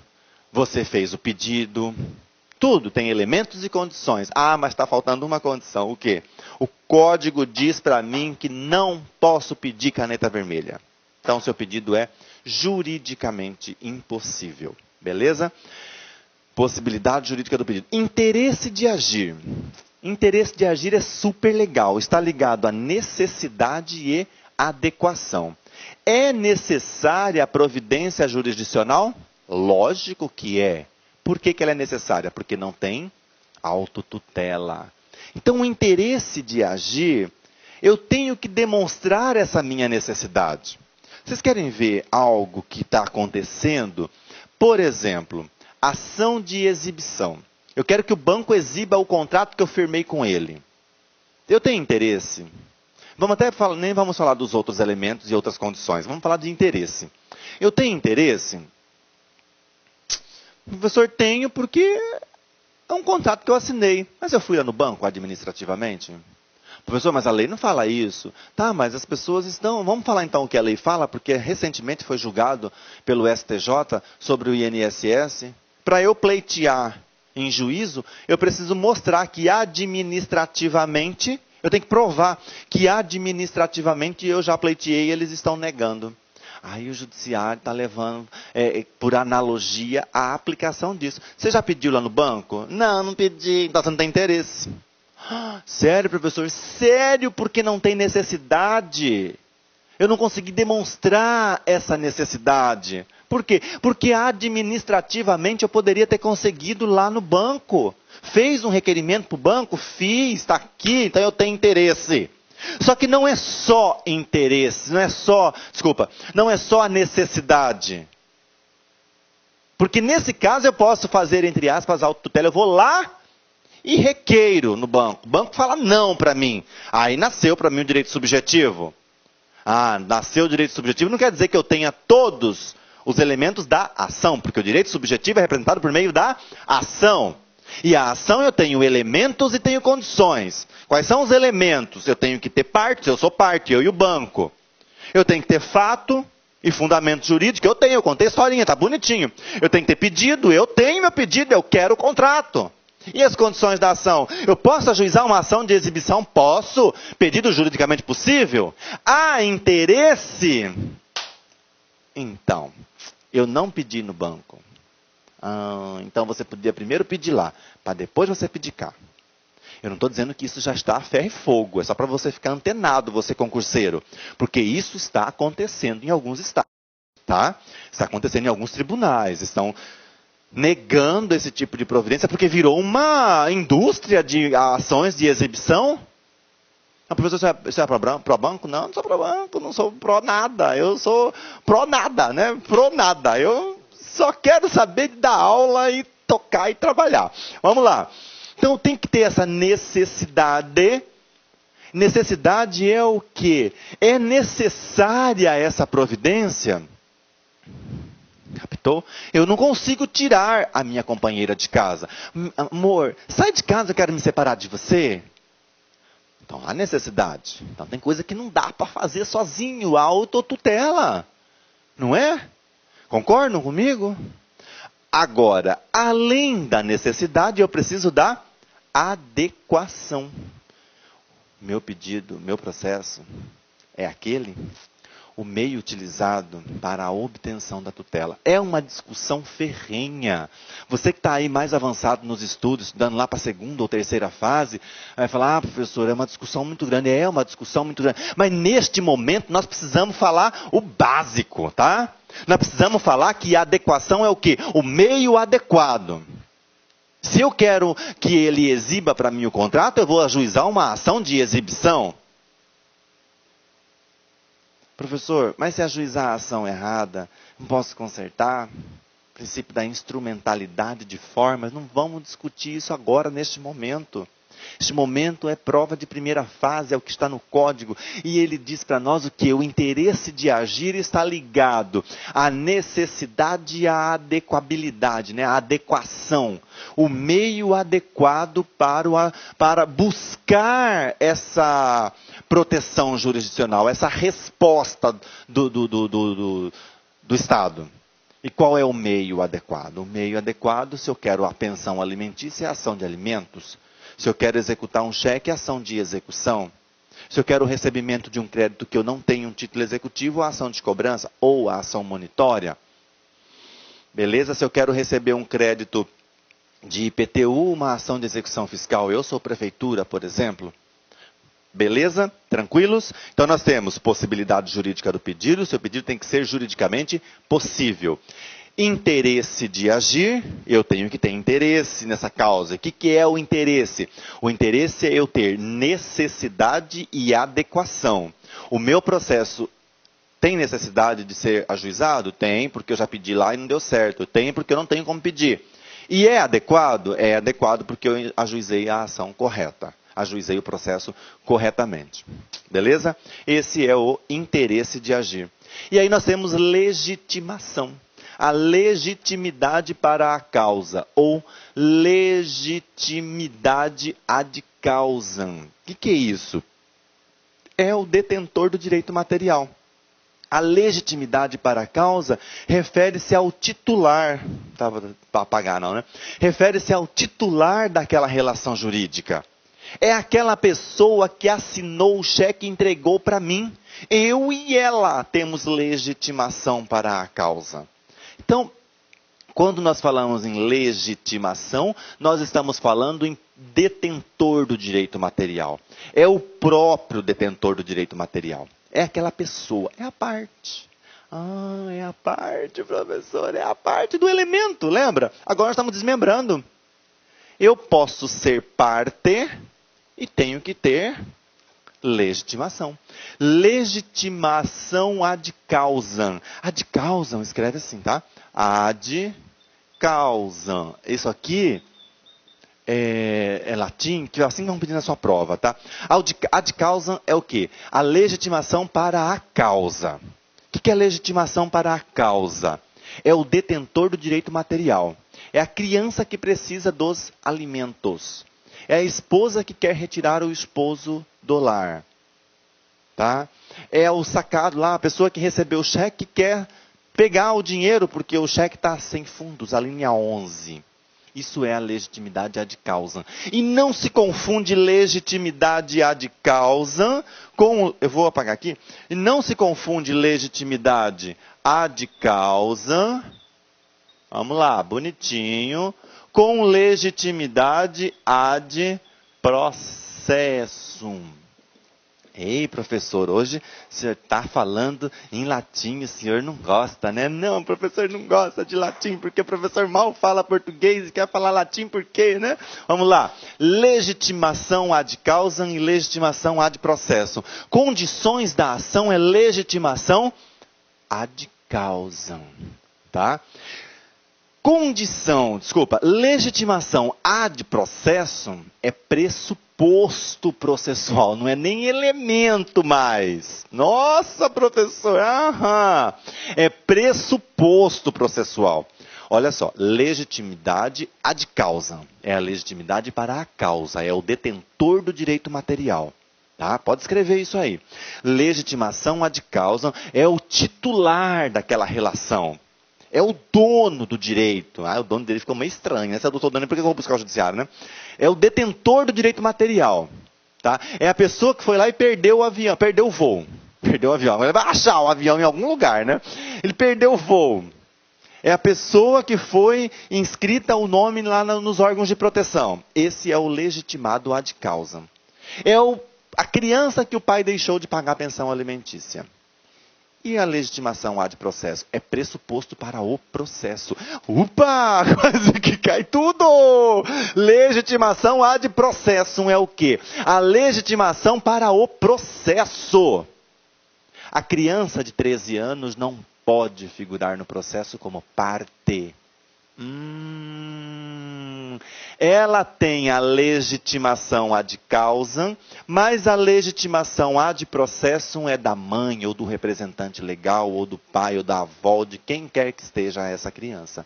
você fez o pedido, tudo tem elementos e condições. Ah, mas está faltando uma condição, o quê? O código diz para mim que não posso pedir caneta vermelha. Então, seu pedido é juridicamente impossível. Beleza? Possibilidade jurídica do pedido. Interesse de agir. Interesse de agir é super legal. Está ligado à necessidade e adequação. É necessária a providência jurisdicional? Lógico que é. Por que ela é necessária? Porque não tem autotutela. Então, o interesse de agir, eu tenho que demonstrar essa minha necessidade. Vocês querem ver algo que está acontecendo? Por exemplo, ação de exibição. Eu quero que o banco exiba o contrato que eu firmei com ele. Eu tenho interesse? Nem vamos falar dos outros elementos e outras condições. Vamos falar de interesse. Eu tenho interesse? Professor, tenho porque é um contrato que eu assinei. Mas eu fui lá no banco administrativamente? Professor, mas a lei não fala isso. Tá, mas as pessoas estão... Vamos falar então o que a lei fala, porque recentemente foi julgado pelo STJ sobre o INSS. Para eu pleitear em juízo, eu preciso mostrar que administrativamente, eu tenho que provar que administrativamente eu já pleiteei e eles estão negando. Aí o judiciário está levando, por analogia, a aplicação disso. Você já pediu lá no banco? Não, não pedi, então você não tem interesse. Sério, professor? Sério, porque não tem necessidade. Eu não consegui demonstrar essa necessidade. Por quê? Porque administrativamente eu poderia ter conseguido lá no banco. Fez um requerimento para o banco? Fiz, está aqui, então eu tenho interesse. Só que não é só interesse, não é só a necessidade. Porque nesse caso eu posso fazer, entre aspas, autotutela. Eu vou lá e requeiro no banco. O banco fala não para mim. Aí nasceu para mim o direito subjetivo. Ah, nasceu o direito subjetivo não quer dizer que eu tenha todos os elementos da ação, porque o direito subjetivo é representado por meio da ação. E a ação eu tenho elementos e tenho condições. Quais são os elementos? Eu tenho que ter partes, eu sou parte, eu e o banco. Eu tenho que ter fato e fundamento jurídico, eu contei a historinha, tá bonitinho. Eu tenho que ter pedido, eu tenho meu pedido, eu quero o contrato. E as condições da ação? Eu posso ajuizar uma ação de exibição? Posso. Pedido juridicamente possível? Há interesse? Então, eu não pedi no banco. Então você podia primeiro pedir lá, para depois você pedir cá. Eu não estou dizendo que isso já está a ferro e fogo, é só para você ficar antenado, você concurseiro. Porque isso está acontecendo em alguns estados. Tá? Está acontecendo em alguns tribunais, estão negando esse tipo de providência porque virou uma indústria de ações de exibição. Professor, você é pró banco? Não, não sou pró banco, não sou pró nada. Eu sou pró nada, né? Pró nada. Eu só quero saber de dar aula e tocar e trabalhar. Vamos lá. Então tem que ter essa necessidade. Necessidade é o quê? É necessária essa providência? Captou? Eu não consigo tirar a minha companheira de casa. Amor, sai de casa, eu quero me separar de você. Então há necessidade. Então tem coisa que não dá para fazer sozinho, a autotutela. Não é? Concordam comigo? Agora, além da necessidade, eu preciso da adequação. Meu pedido, meu processo é aquele, o meio utilizado para a obtenção da tutela. É uma discussão ferrenha. Você que está aí mais avançado nos estudos, estudando lá para a segunda ou terceira fase, vai falar, professor, é uma discussão muito grande. É uma discussão muito grande. Mas neste momento nós precisamos falar o básico, tá? Nós precisamos falar que a adequação é o quê? O meio adequado. Se eu quero que ele exiba para mim o contrato, eu vou ajuizar uma ação de exibição. Professor, mas se ajuizar a ação errada, não posso consertar? Princípio da instrumentalidade de formas, não vamos discutir isso agora, neste momento. Este momento é prova de primeira fase, é o que está no código. E ele diz para nós o que? O interesse de agir está ligado à necessidade e à adequabilidade, né? A adequação. O meio adequado para buscar essa proteção jurisdicional, essa resposta do Estado. E qual é o meio adequado? O meio adequado, se eu quero a pensão alimentícia, é a ação de alimentos. Se eu quero executar um cheque, é ação de execução. Se eu quero o recebimento de um crédito que eu não tenho um título executivo, a ação de cobrança ou a ação monitória. Beleza? Se eu quero receber um crédito de IPTU, uma ação de execução fiscal. Eu sou prefeitura, por exemplo. Beleza? Tranquilos? Então nós temos possibilidade jurídica do pedido. O seu pedido tem que ser juridicamente possível. Interesse de agir, eu tenho que ter interesse nessa causa. O que é o interesse? O interesse é eu ter necessidade e adequação. O meu processo tem necessidade de ser ajuizado? Tem, porque eu já pedi lá e não deu certo. Tem, porque eu não tenho como pedir. E é adequado? É adequado porque eu ajuizei a ação correta. Ajuizei o processo corretamente. Beleza? Esse é o interesse de agir. E aí nós temos legitimação. A legitimidade para a causa, ou legitimidade ad causam. O que é isso? É o detentor do direito material. A legitimidade para a causa refere-se ao titular, estava para apagar não, né? Refere-se ao titular daquela relação jurídica. É aquela pessoa que assinou o cheque e entregou para mim. Eu e ela temos legitimação para a causa. Então, quando nós falamos em legitimação, nós estamos falando em detentor do direito material. É o próprio detentor do direito material. É aquela pessoa, é a parte. Ah, é a parte, professor, é a parte do elemento, lembra? Agora nós estamos desmembrando. Eu posso ser parte e tenho que ter legitimação. Legitimação ad causam. Ad causam, escreve assim, tá? Ad causam. Isso aqui é latim, que assim vão pedir na sua prova, tá? Ad causam é o quê? A legitimação para a causa. O que é legitimação para a causa? É o detentor do direito material. É a criança que precisa dos alimentos. É a esposa que quer retirar o esposo do lar. Tá? É o sacado lá, a pessoa que recebeu o cheque quer pegar o dinheiro porque o cheque está sem fundos, a linha 11. Isso é a legitimidade ad causam. E não se confunde legitimidade ad causam com... Eu vou apagar aqui. E não se confunde legitimidade ad causam. Vamos lá, bonitinho. Com legitimidade ad processum. Ei, professor, hoje o senhor está falando em latim, o senhor não gosta, né? Não, o professor não gosta de latim, porque o professor mal fala português e quer falar latim por quê, né? Vamos lá. Legitimação ad causam e legitimação ad processum. Condições da ação é legitimação ad causam, tá? Legitimação ad processum é pressuposto processual, não é nem elemento mais. Nossa, professor, é pressuposto processual. Olha só, legitimidade ad causam é a legitimidade para a causa, é o detentor do direito material. Tá? Pode escrever isso aí. Legitimação ad causam é o titular daquela relação. É o dono do direito. O dono do direito ficou meio estranho, né? Se eu estou dando, por que eu vou buscar o judiciário, né? É o detentor do direito material. Tá? É a pessoa que foi lá e perdeu o avião, perdeu o voo. Perdeu o avião. Ele vai achar o avião em algum lugar, né? Ele perdeu o voo. É a pessoa que foi inscrita o nome lá nos órgãos de proteção. Esse é o legitimado ad causam. É a criança que o pai deixou de pagar a pensão alimentícia. E a legitimação ad processo? É pressuposto para o processo. Opa! Quase que cai tudo! Legitimação ad processum é o quê? A legitimação para o processo. A criança de 13 anos não pode figurar no processo como parte. Ela tem a legitimação ad causam, mas a legitimação ad processum é da mãe, ou do representante legal, ou do pai, ou da avó, de quem quer que esteja essa criança.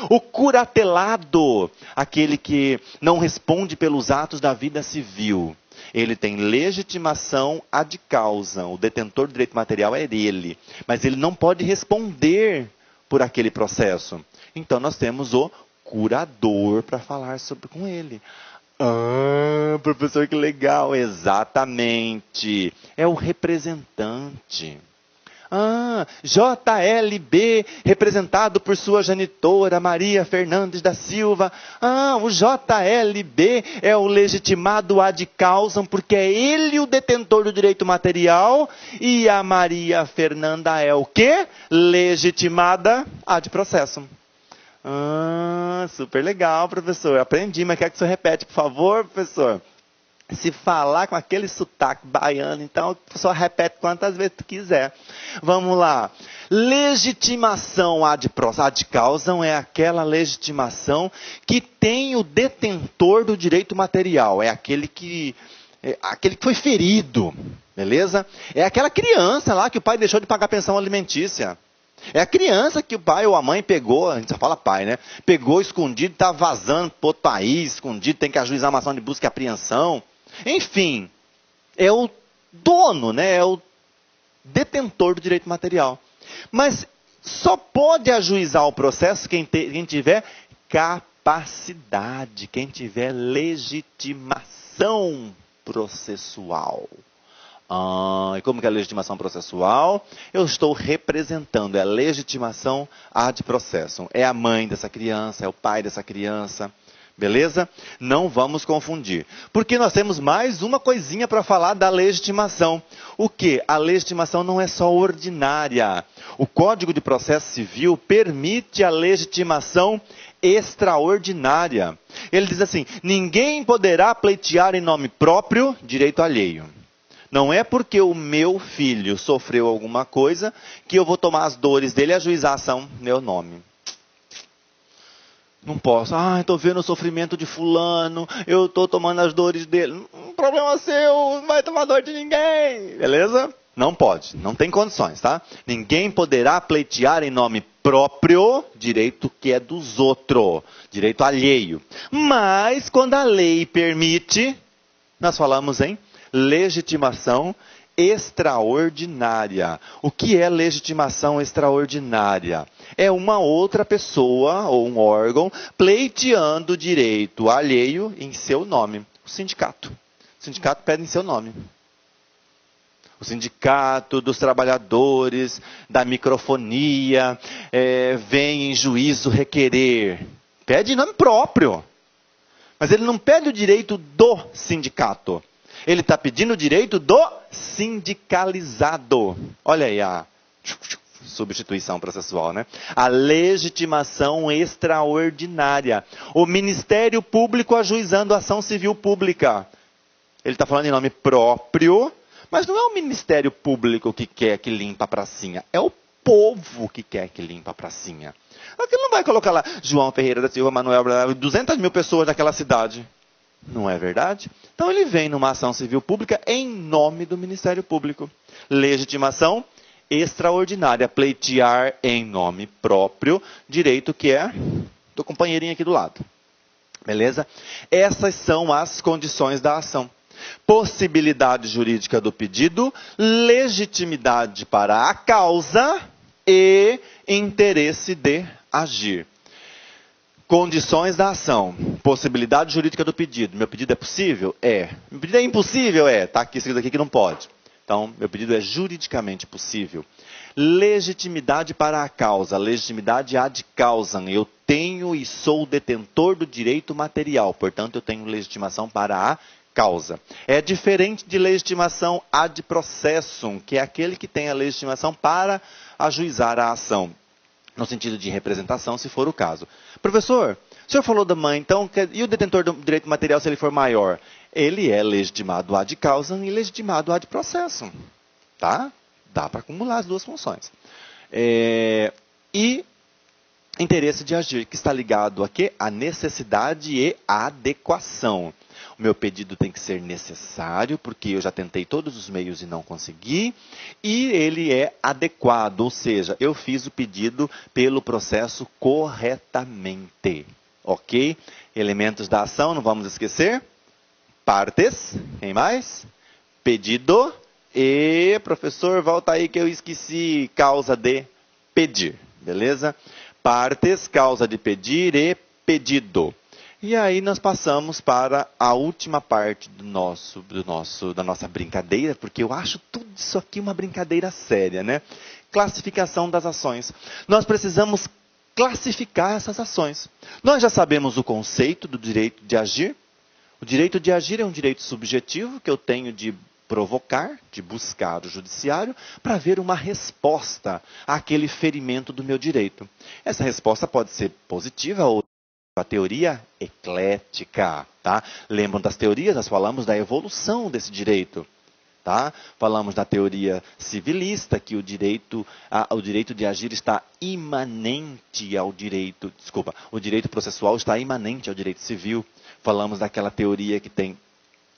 O curatelado, aquele que não responde pelos atos da vida civil, ele tem legitimação ad causam. O detentor do direito material é ele, mas ele não pode responder por aquele processo. Então nós temos o curador para falar com ele. Professor, que legal. Exatamente. É o representante. JLB, representado por sua genitora, Maria Fernandes da Silva. O JLB é o legitimado ad causam, porque é ele o detentor do direito material, e a Maria Fernanda é o quê? Legitimada ad processum. Super legal, professor. Aprendi, mas quer que o senhor repete, por favor, professor? Se falar com aquele sotaque baiano, então só repete quantas vezes tu quiser. Vamos lá. Legitimação ad causam é aquela legitimação que tem o detentor do direito material. É aquele que foi ferido, beleza? É aquela criança lá que o pai deixou de pagar pensão alimentícia. É a criança que o pai ou a mãe pegou, a gente só fala pai, né? Pegou escondido, está vazando para outro país, escondido, tem que ajuizar uma ação de busca e apreensão. Enfim, é o dono, né? É o detentor do direito material. Mas só pode ajuizar o processo quem tiver capacidade, quem tiver legitimação processual. E como que é a legitimação processual? Eu estou representando, é a legitimação ad processum. É a mãe dessa criança, é o pai dessa criança. Beleza? Não vamos confundir. Porque nós temos mais uma coisinha para falar da legitimação. O que? A legitimação não é só ordinária. O Código de Processo Civil permite a legitimação extraordinária. Ele diz assim: ninguém poderá pleitear em nome próprio direito alheio. Não é porque o meu filho sofreu alguma coisa que eu vou tomar as dores dele e ajuizar a ação em meu nome. Não posso. Estou vendo o sofrimento de fulano, eu estou tomando as dores dele. Problema seu, não vai tomar dor de ninguém. Beleza? Não pode, não tem condições, tá? Ninguém poderá pleitear em nome próprio direito que é dos outros, direito alheio. Mas, quando a lei permite, nós falamos em legitimação extraordinária. O que é legitimação extraordinária? É uma outra pessoa ou um órgão pleiteando direito alheio em seu nome. O sindicato. O sindicato pede em seu nome. O sindicato dos trabalhadores da microfonia vem em juízo requerer. Pede em nome próprio. Mas ele não pede o direito do sindicato. Ele está pedindo o direito do sindicalizado. Olha aí a substituição processual, né? A legitimação extraordinária. O Ministério Público ajuizando a ação civil pública. Ele está falando em nome próprio, mas não é o Ministério Público que quer que limpa a pracinha. É o povo que quer que limpa a pracinha. Ele não vai colocar lá João Ferreira da Silva, Manuel, 200 mil pessoas naquela cidade. Não é verdade? Então ele vem numa ação civil pública em nome do Ministério Público. Legitimação extraordinária. Pleitear em nome próprio, direito que é do companheirinho aqui do lado. Beleza? Essas são as condições da ação. Possibilidade jurídica do pedido, legitimidade para a causa e interesse de agir. Condições da ação. Possibilidade jurídica do pedido. Meu pedido é possível? É. Meu pedido é impossível? É. Está aqui escrito aqui que não pode. Então, meu pedido é juridicamente possível. Legitimidade para a causa. Legitimidade ad causam. Eu tenho e sou detentor do direito material. Portanto, eu tenho legitimação para a causa. É diferente de legitimação ad processum, que é aquele que tem a legitimação para ajuizar a ação. No sentido de representação, se for o caso. Professor, o senhor falou da mãe, então, e o detentor do direito material, se ele for maior? Ele é legitimado ad causam e legitimado ad processum. Tá? Dá para acumular as duas funções. E interesse de agir, que está ligado a quê? A necessidade e a adequação. O meu pedido tem que ser necessário, porque eu já tentei todos os meios e não consegui. E ele é adequado, ou seja, eu fiz o pedido pelo processo corretamente. Ok? Elementos da ação, não vamos esquecer. Partes, quem mais? Pedido e, professor, volta aí que eu esqueci, causa de pedir. Beleza? Partes, causa de pedir e pedido. E aí nós passamos para a última parte da nossa brincadeira, porque eu acho tudo isso aqui uma brincadeira séria, né? Classificação das ações. Nós precisamos classificar essas ações. Nós já sabemos o conceito do direito de agir. O direito de agir é um direito subjetivo que eu tenho de provocar, de buscar o judiciário para ver uma resposta àquele ferimento do meu direito. Essa resposta pode ser positiva ou a teoria eclética, tá? Lembram das teorias? Nós falamos da evolução desse direito, tá? Falamos da teoria civilista, que o direito de agir está imanente ao direito, o direito processual está imanente ao direito civil. Falamos daquela teoria que tem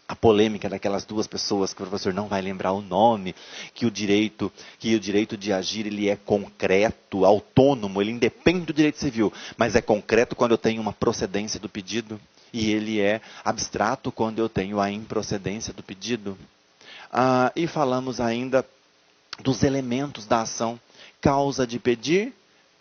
a polêmica daquelas duas pessoas que o professor não vai lembrar o nome, que o direito de agir ele é concreto, autônomo, ele independe do direito civil, mas é concreto quando eu tenho uma procedência do pedido e ele é abstrato quando eu tenho a improcedência do pedido. E falamos ainda dos elementos da ação: causa de pedir,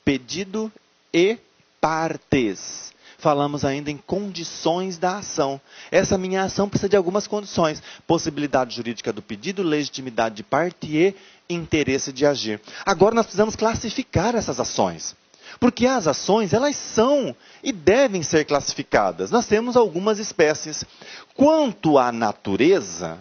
pedido e partes. Falamos ainda em condições da ação. Essa minha ação precisa de algumas condições: possibilidade jurídica do pedido, legitimidade de parte e interesse de agir. Agora nós precisamos classificar essas ações. Porque as ações, elas são e devem ser classificadas. Nós temos algumas espécies. Quanto à natureza,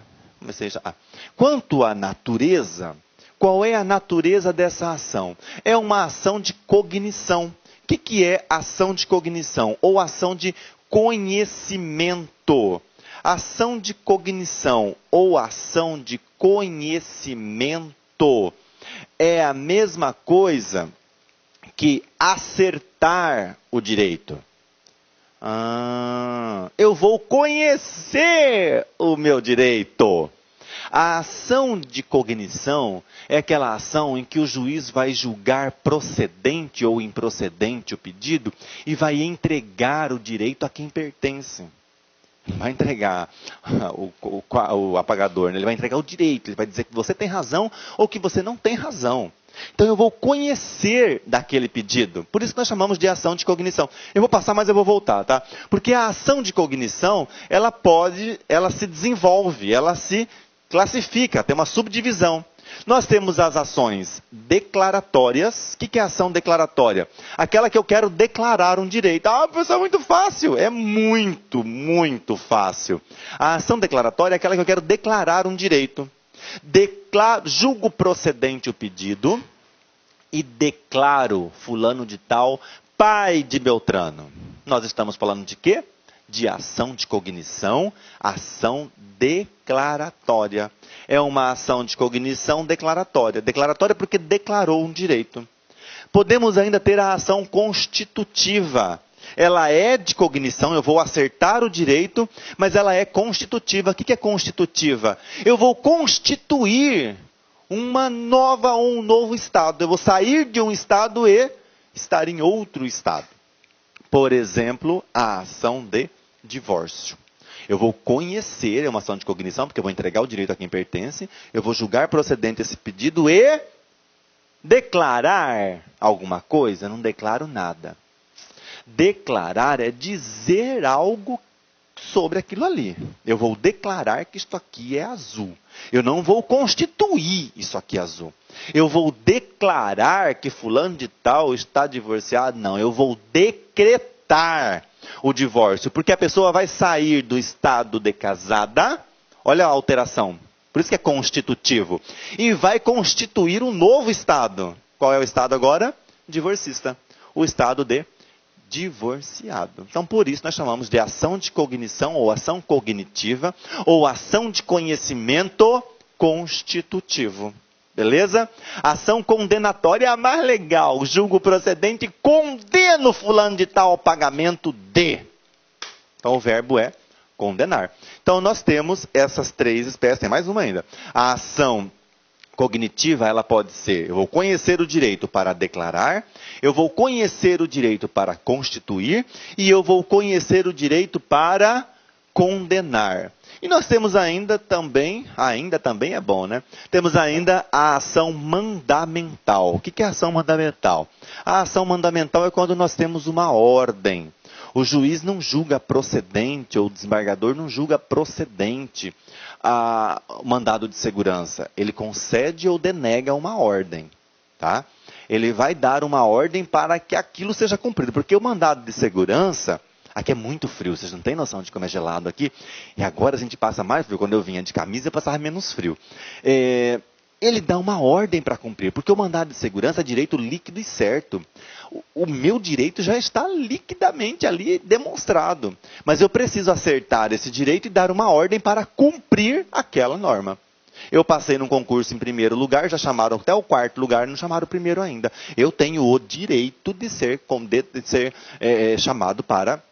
qual é a natureza dessa ação? É uma ação de cognição. O que é ação de cognição? Ou ação de conhecimento? Ação de cognição ou ação de conhecimento é a mesma coisa que acertar o direito. Eu vou conhecer o meu direito. A ação de cognição é aquela ação em que o juiz vai julgar procedente ou improcedente o pedido e vai entregar o direito a quem pertence. Não vai entregar o apagador, né? Ele vai entregar o direito, ele vai dizer que você tem razão ou que você não tem razão. Então eu vou conhecer daquele pedido. Por isso que nós chamamos de ação de cognição. Eu vou passar, mas eu vou voltar, tá? Porque a ação de cognição, ela se desenvolve, ela se classifica, tem uma subdivisão. Nós temos as ações declaratórias. O que é ação declaratória? Aquela que eu quero declarar um direito. Professor, é muito fácil. É muito, muito fácil. A ação declaratória é aquela que eu quero declarar um direito. Julgo procedente o pedido e declaro fulano de tal pai de Beltrano. Nós estamos falando de quê? De ação de cognição, ação declaratória. É uma ação de cognição declaratória. Declaratória porque declarou um direito. Podemos ainda ter a ação constitutiva. Ela é de cognição, eu vou acertar o direito, mas ela é constitutiva. O que é constitutiva? Eu vou constituir um novo estado. Eu vou sair de um estado e estar em outro estado. Por exemplo, a ação de divórcio. Eu vou conhecer, é uma ação de cognição, porque eu vou entregar o direito a quem pertence, eu vou julgar procedente esse pedido e declarar alguma coisa. Eu não declaro nada. Declarar é dizer algo sobre aquilo ali. Eu vou declarar que isto aqui é azul. Eu não vou constituir isso aqui azul. Eu vou declarar que fulano de tal está divorciado. Não, eu vou decretar o divórcio. Porque a pessoa vai sair do estado de casada. Olha a alteração. Por isso que é constitutivo. E vai constituir um novo estado. Qual é o estado agora? Divorcista. O estado de divorciado. Então, por isso, nós chamamos de ação de cognição, ou ação cognitiva, ou ação de conhecimento constitutivo. Beleza? Ação condenatória é a mais legal. Julgo procedente e condeno fulano de tal ao pagamento de. Então, o verbo é condenar. Então, nós temos essas três espécies. Tem mais uma ainda. A ação cognitiva, ela pode ser, eu vou conhecer o direito para declarar, eu vou conhecer o direito para constituir e eu vou conhecer o direito para condenar. E nós temos ainda também é bom, né? Temos ainda a ação mandamental. O que é a ação mandamental? A ação mandamental é quando nós temos uma ordem. O juiz não julga procedente, ou o desembargador não julga procedente o mandado de segurança. Ele concede ou denega uma ordem. Tá? Ele vai dar uma ordem para que aquilo seja cumprido. Porque o mandado de segurança, aqui é muito frio, vocês não têm noção de como é gelado aqui. E agora a gente passa mais frio. Quando eu vinha de camisa, eu passava menos frio. Ele dá uma ordem para cumprir, porque o mandado de segurança é direito líquido e certo. O meu direito já está liquidamente ali demonstrado. Mas eu preciso acertar esse direito e dar uma ordem para cumprir aquela norma. Eu passei num concurso em primeiro lugar, já chamaram até o quarto lugar, não chamaram o primeiro ainda. Eu tenho o direito de ser chamado para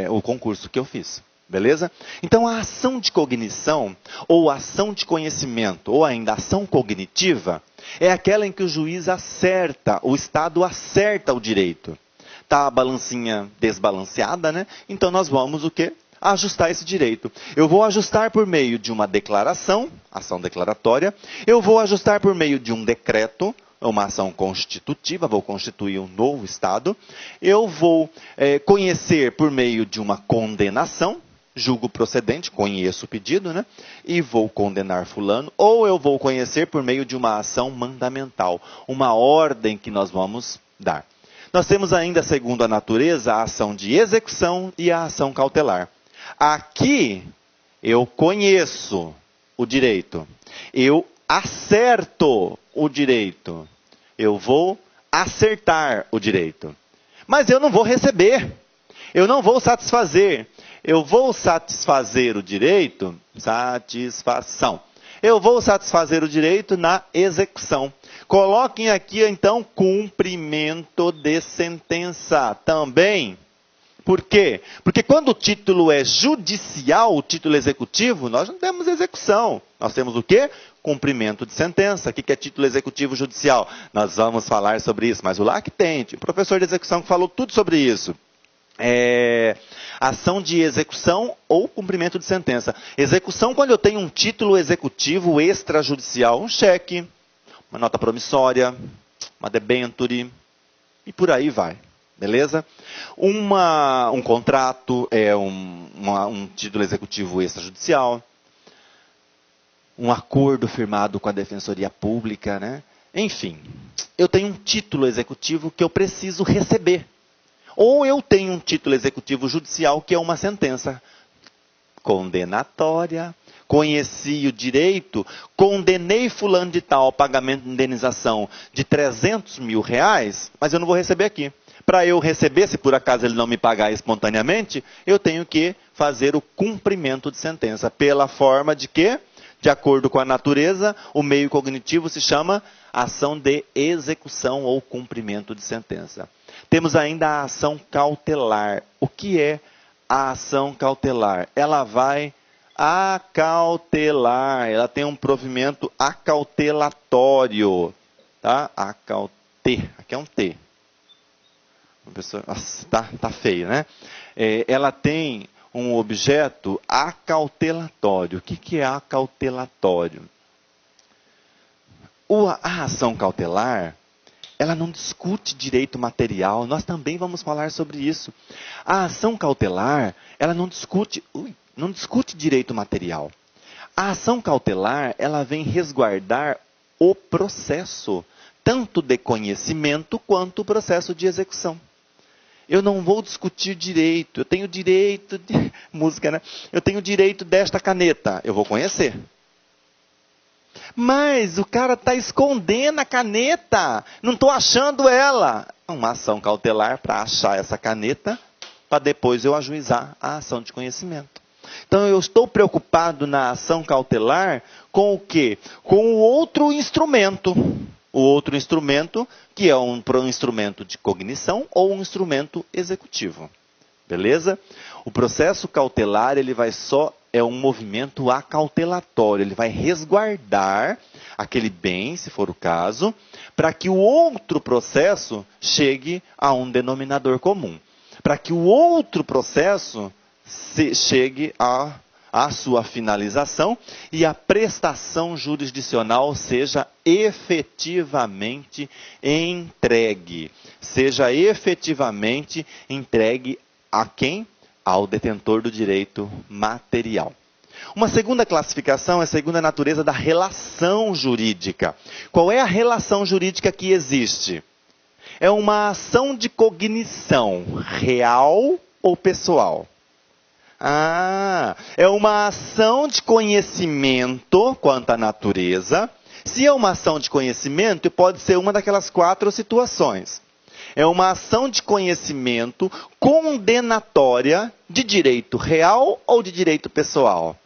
o concurso que eu fiz. Beleza? Então, a ação de cognição, ou ação de conhecimento, ou ainda ação cognitiva, é aquela em que o juiz acerta, o Estado acerta o direito. Está a balancinha desbalanceada, né? Então, nós vamos o quê? Ajustar esse direito. Eu vou ajustar por meio de uma declaração, ação declaratória. Eu vou ajustar por meio de um decreto, uma ação constitutiva, vou constituir um novo Estado. Eu vou conhecer por meio de uma condenação, julgo procedente, conheço o pedido, né? E vou condenar fulano. Ou eu vou conhecer por meio de uma ação mandamental, uma ordem que nós vamos dar. Nós temos ainda, segundo a natureza, a ação de execução e a ação cautelar. Aqui, eu conheço o direito. Eu acerto o direito. Eu vou acertar o direito. Mas eu não vou receber. Eu não vou satisfazer. Eu vou satisfazer o direito, satisfação. Eu vou satisfazer o direito na execução. Coloquem aqui, então, cumprimento de sentença. Também Por quê? Porque quando o título é judicial, o título executivo, nós não temos execução. Nós temos o quê? Cumprimento de sentença. O que é título executivo judicial? Nós vamos falar sobre isso, mas o LAC tem. O professor de execução que falou tudo sobre isso. Ação de execução ou cumprimento de sentença. Execução quando eu tenho um título executivo extrajudicial, um cheque, uma nota promissória, uma debenture e por aí vai. Beleza? Um contrato é um título executivo extrajudicial. Um acordo firmado com a Defensoria Pública, né? Enfim, eu tenho um título executivo que eu preciso receber. Ou eu tenho um título executivo judicial que é uma sentença condenatória. Conheci o direito, condenei fulano de tal ao pagamento de indenização de 300 mil reais, mas eu não vou receber aqui. Para eu receber, se por acaso ele não me pagar espontaneamente, eu tenho que fazer o cumprimento de sentença. Pela forma de quê? De acordo com a natureza, o meio cognitivo se chama ação de execução ou cumprimento de sentença. Temos ainda a ação cautelar. O que é a ação cautelar? Ela vai acautelar, ela tem um provimento acautelatório. Tá? Aqui é um T. Nossa, tá feio, né? Ela tem um objeto acautelatório. O que é acautelatório? A ação cautelar, ela não discute direito material. Nós também vamos falar sobre isso. A ação cautelar, ela não discute direito material. A ação cautelar, ela vem resguardar o processo, tanto de conhecimento quanto o processo de execução. Eu não vou discutir direito. Eu tenho direito de música, né? Eu tenho direito desta caneta. Eu vou conhecer. Mas o cara está escondendo a caneta. Não estou achando ela. Uma ação cautelar para achar essa caneta, para depois eu ajuizar a ação de conhecimento. Então eu estou preocupado na ação cautelar com o quê? Com o outro instrumento. O outro instrumento, que é um instrumento de cognição ou um instrumento executivo. Beleza? O processo cautelar, é um movimento acautelatório. Ele vai resguardar aquele bem, se for o caso, para que o outro processo chegue a um denominador comum. Para que o outro processo chegue a sua finalização e a prestação jurisdicional seja efetivamente entregue. Seja efetivamente entregue a quem? Ao detentor do direito material. Uma segunda classificação é a segunda natureza da relação jurídica. Qual é a relação jurídica que existe? É uma ação de cognição real ou pessoal? É uma ação de conhecimento quanto à natureza. Se é uma ação de conhecimento, pode ser uma daquelas 4 situações. É uma ação de conhecimento condenatória de direito real ou de direito pessoal?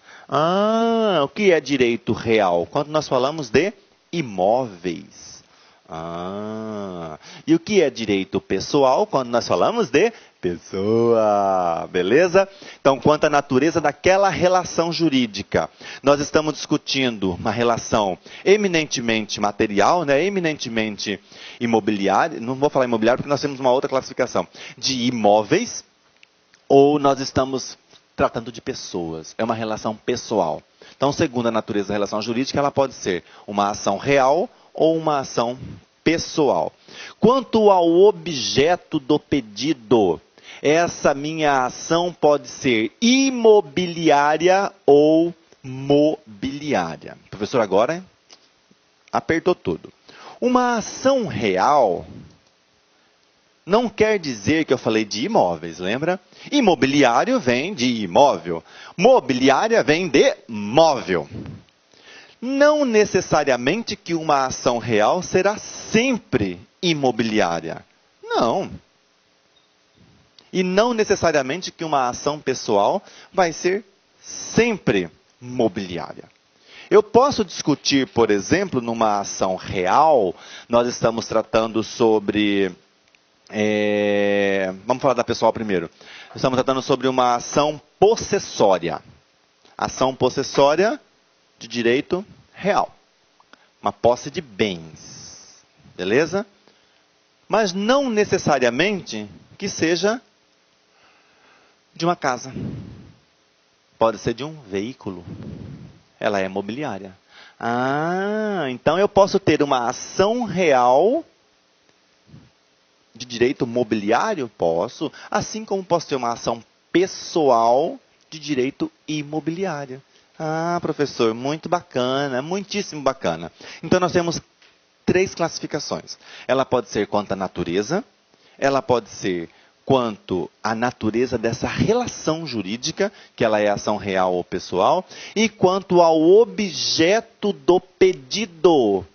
O que é direito real? Quando nós falamos de imóveis. E o que é direito pessoal? Quando nós falamos de pessoa. Beleza? Então, quanto à natureza daquela relação jurídica, nós estamos discutindo uma relação eminentemente material, né? Eminentemente imobiliária. Não vou falar imobiliário porque nós temos uma outra classificação. De imóveis, ou nós estamos tratando de pessoas. É uma relação pessoal. Então, segundo a natureza da relação jurídica, ela pode ser uma ação real ou uma ação pessoal. Quanto ao objeto do pedido, essa minha ação pode ser imobiliária ou mobiliária. Professor, agora apertou tudo. Uma ação real não quer dizer que eu falei de imóveis, lembra? Imobiliário vem de imóvel. Mobiliária vem de móvel. Não necessariamente que uma ação real será sempre imobiliária. Não. E não necessariamente que uma ação pessoal vai ser sempre mobiliária. Eu posso discutir, por exemplo, numa ação real, nós estamos tratando sobre Vamos falar da pessoal primeiro. Estamos tratando sobre uma ação possessória. Ação possessória de direito real. Uma posse de bens. Beleza? Mas não necessariamente que seja de uma casa. Pode ser de um veículo. Ela é mobiliária. Então eu posso ter uma ação real de direito mobiliário? Posso. Assim como posso ter uma ação pessoal de direito imobiliário. Professor, muito bacana, muitíssimo bacana. Então nós temos 3 classificações. Ela pode ser quanto à natureza, ela pode ser quanto à natureza dessa relação jurídica, que ela é ação real ou pessoal, e quanto ao objeto do pedido.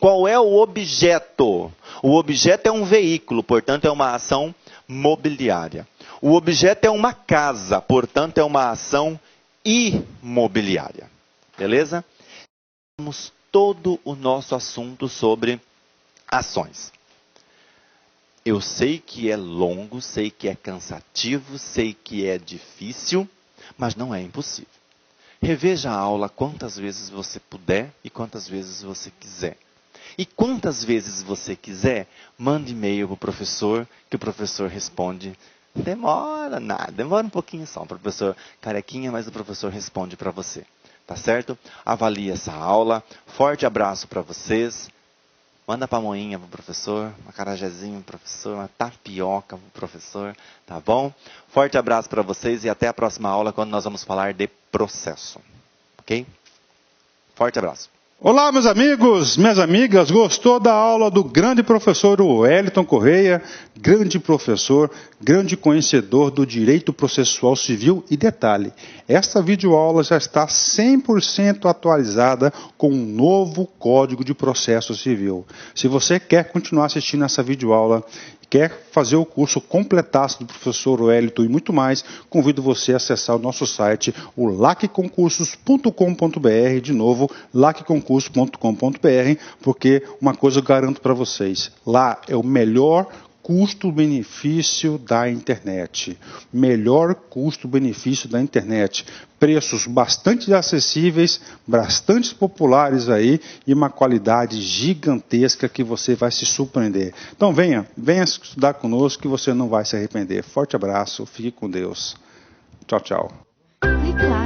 Qual é o objeto? O objeto é um veículo, portanto é uma ação mobiliária. O objeto é uma casa, portanto é uma ação imobiliária. Beleza? Temos todo o nosso assunto sobre ações. Eu sei que é longo, sei que é cansativo, sei que é difícil, mas não é impossível. Reveja a aula quantas vezes você puder e quantas vezes você quiser. E quantas vezes você quiser, mande e-mail para o professor, que o professor responde. Demora nada, demora um pouquinho só, professor carequinha, mas o professor responde para você. Tá certo? Avalie essa aula. Forte abraço para vocês. Manda pamonhinha para o professor, um acarajézinho para o professor, uma tapioca para o professor, tá bom? Forte abraço para vocês e até a próxima aula, quando nós vamos falar de processo. Ok? Forte abraço. Olá, meus amigos, minhas amigas, gostou da aula do grande professor Wellington Correia, grande professor, grande conhecedor do direito processual civil e detalhe, esta videoaula já está 100% atualizada com um novo Código de Processo Civil. Se você quer continuar assistindo essa videoaula, quer fazer o curso completaço do professor Wellington e muito mais, convido você a acessar o nosso site, o lacconcursos.com.br, de novo, lacconcursos.com.br, porque uma coisa eu garanto para vocês, lá é o melhor custo-benefício da internet. Melhor custo-benefício da internet. Preços bastante acessíveis, bastante populares aí e uma qualidade gigantesca que você vai se surpreender. Então venha estudar conosco que você não vai se arrepender. Forte abraço, fique com Deus. Tchau, tchau. Clique lá